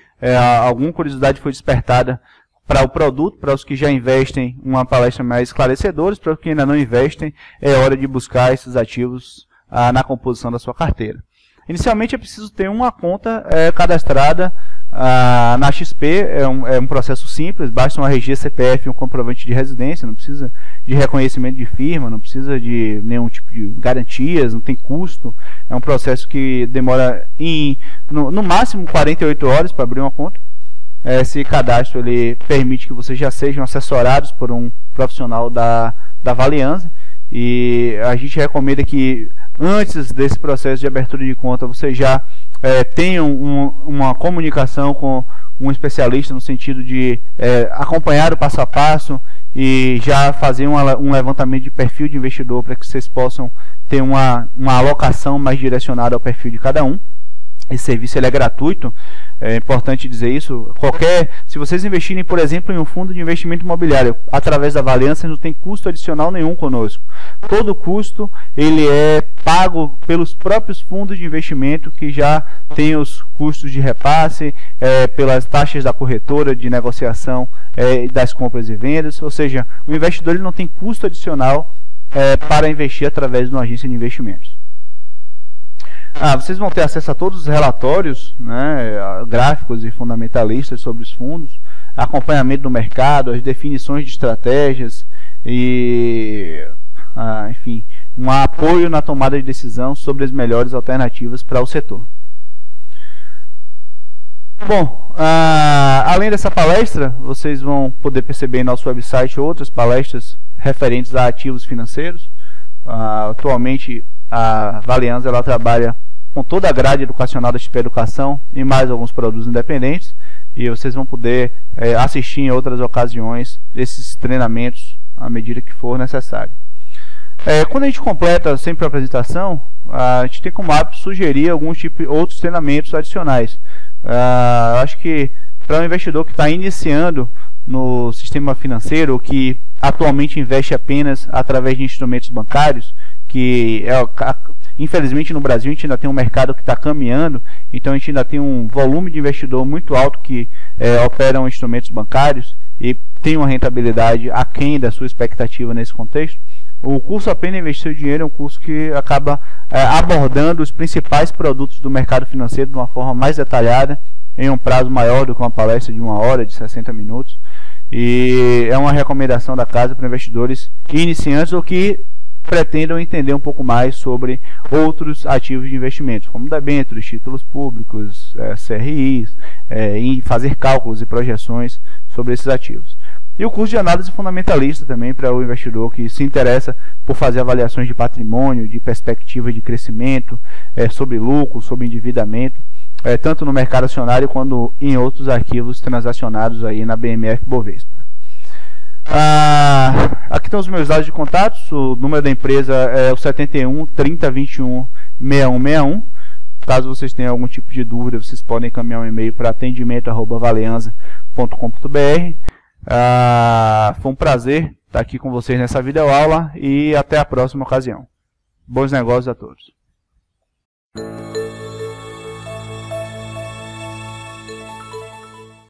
alguma curiosidade foi despertada para o produto, para os que já investem, uma palestra mais esclarecedora, para os que ainda não investem, é hora de buscar esses ativos na composição da sua carteira. Inicialmente é preciso ter uma conta cadastrada na XP, é um processo simples, basta um RG, CPF e um comprovante de residência, não precisa de reconhecimento de firma, não precisa de nenhum tipo de garantias, não tem custo, é um processo que demora no máximo 48 horas para abrir uma conta. Esse cadastro ele permite que vocês já sejam assessorados por um profissional da Valianza, e a gente recomenda que antes desse processo de abertura de conta você já tenha uma comunicação com um especialista no sentido de acompanhar o passo a passo e já fazer um levantamento de perfil de investidor para que vocês possam ter uma alocação mais direcionada ao perfil de cada um. Esse serviço ele é gratuito, é importante dizer isso. Se vocês investirem, por exemplo, em um fundo de investimento imobiliário através da Valiança, não tem custo adicional nenhum conosco. Todo custo ele é pago pelos próprios fundos de investimento que já têm os custos de repasse, pelas taxas da corretora de negociação das compras e vendas. Ou seja, o investidor ele não tem custo adicional para investir através de uma agência de investimentos. Vocês vão ter acesso a todos os relatórios, né, gráficos e fundamentalistas sobre os fundos, acompanhamento do mercado, as definições de estratégias e, enfim, um apoio na tomada de decisão sobre as melhores alternativas para o setor. Bom, além dessa palestra, vocês vão poder perceber em nosso website outras palestras referentes a ativos financeiros. Atualmente, a Valianza ela trabalha com toda a grade educacional da XP Educação e mais alguns produtos independentes, e vocês vão poder assistir em outras ocasiões esses treinamentos à medida que for necessário. Quando a gente completa sempre a apresentação, a gente tem como hábito sugerir alguns outros treinamentos adicionais. Acho que para um investidor que está iniciando no sistema financeiro, ou que atualmente investe apenas através de instrumentos bancários, que infelizmente no Brasil a gente ainda tem um mercado que está caminhando, então a gente ainda tem um volume de investidor muito alto que operam instrumentos bancários e tem uma rentabilidade aquém da sua expectativa nesse contexto. O curso Aprenda a Investir o Dinheiro é um curso que acaba abordando os principais produtos do mercado financeiro de uma forma mais detalhada, em um prazo maior do que uma palestra de 1 hora, de 60 minutos. E é uma recomendação da casa para investidores iniciantes ou que pretendam entender um pouco mais sobre outros ativos de investimento, como debêntures, títulos públicos, CRIs, e fazer cálculos e projeções sobre esses ativos. E o curso de análise fundamentalista também para o investidor que se interessa por fazer avaliações de patrimônio, de perspectiva de crescimento, sobre lucro, sobre endividamento, tanto no mercado acionário quanto em outros arquivos transacionados aí na BMF Bovespa. Aqui estão os meus dados de contatos. O número da empresa é o 71 30 21 6161. Caso vocês tenham algum tipo de dúvida, vocês podem encaminhar um e-mail para atendimento@valianza.com.br. Foi um prazer estar aqui com vocês nessa videoaula e até a próxima ocasião. Bons negócios a todos.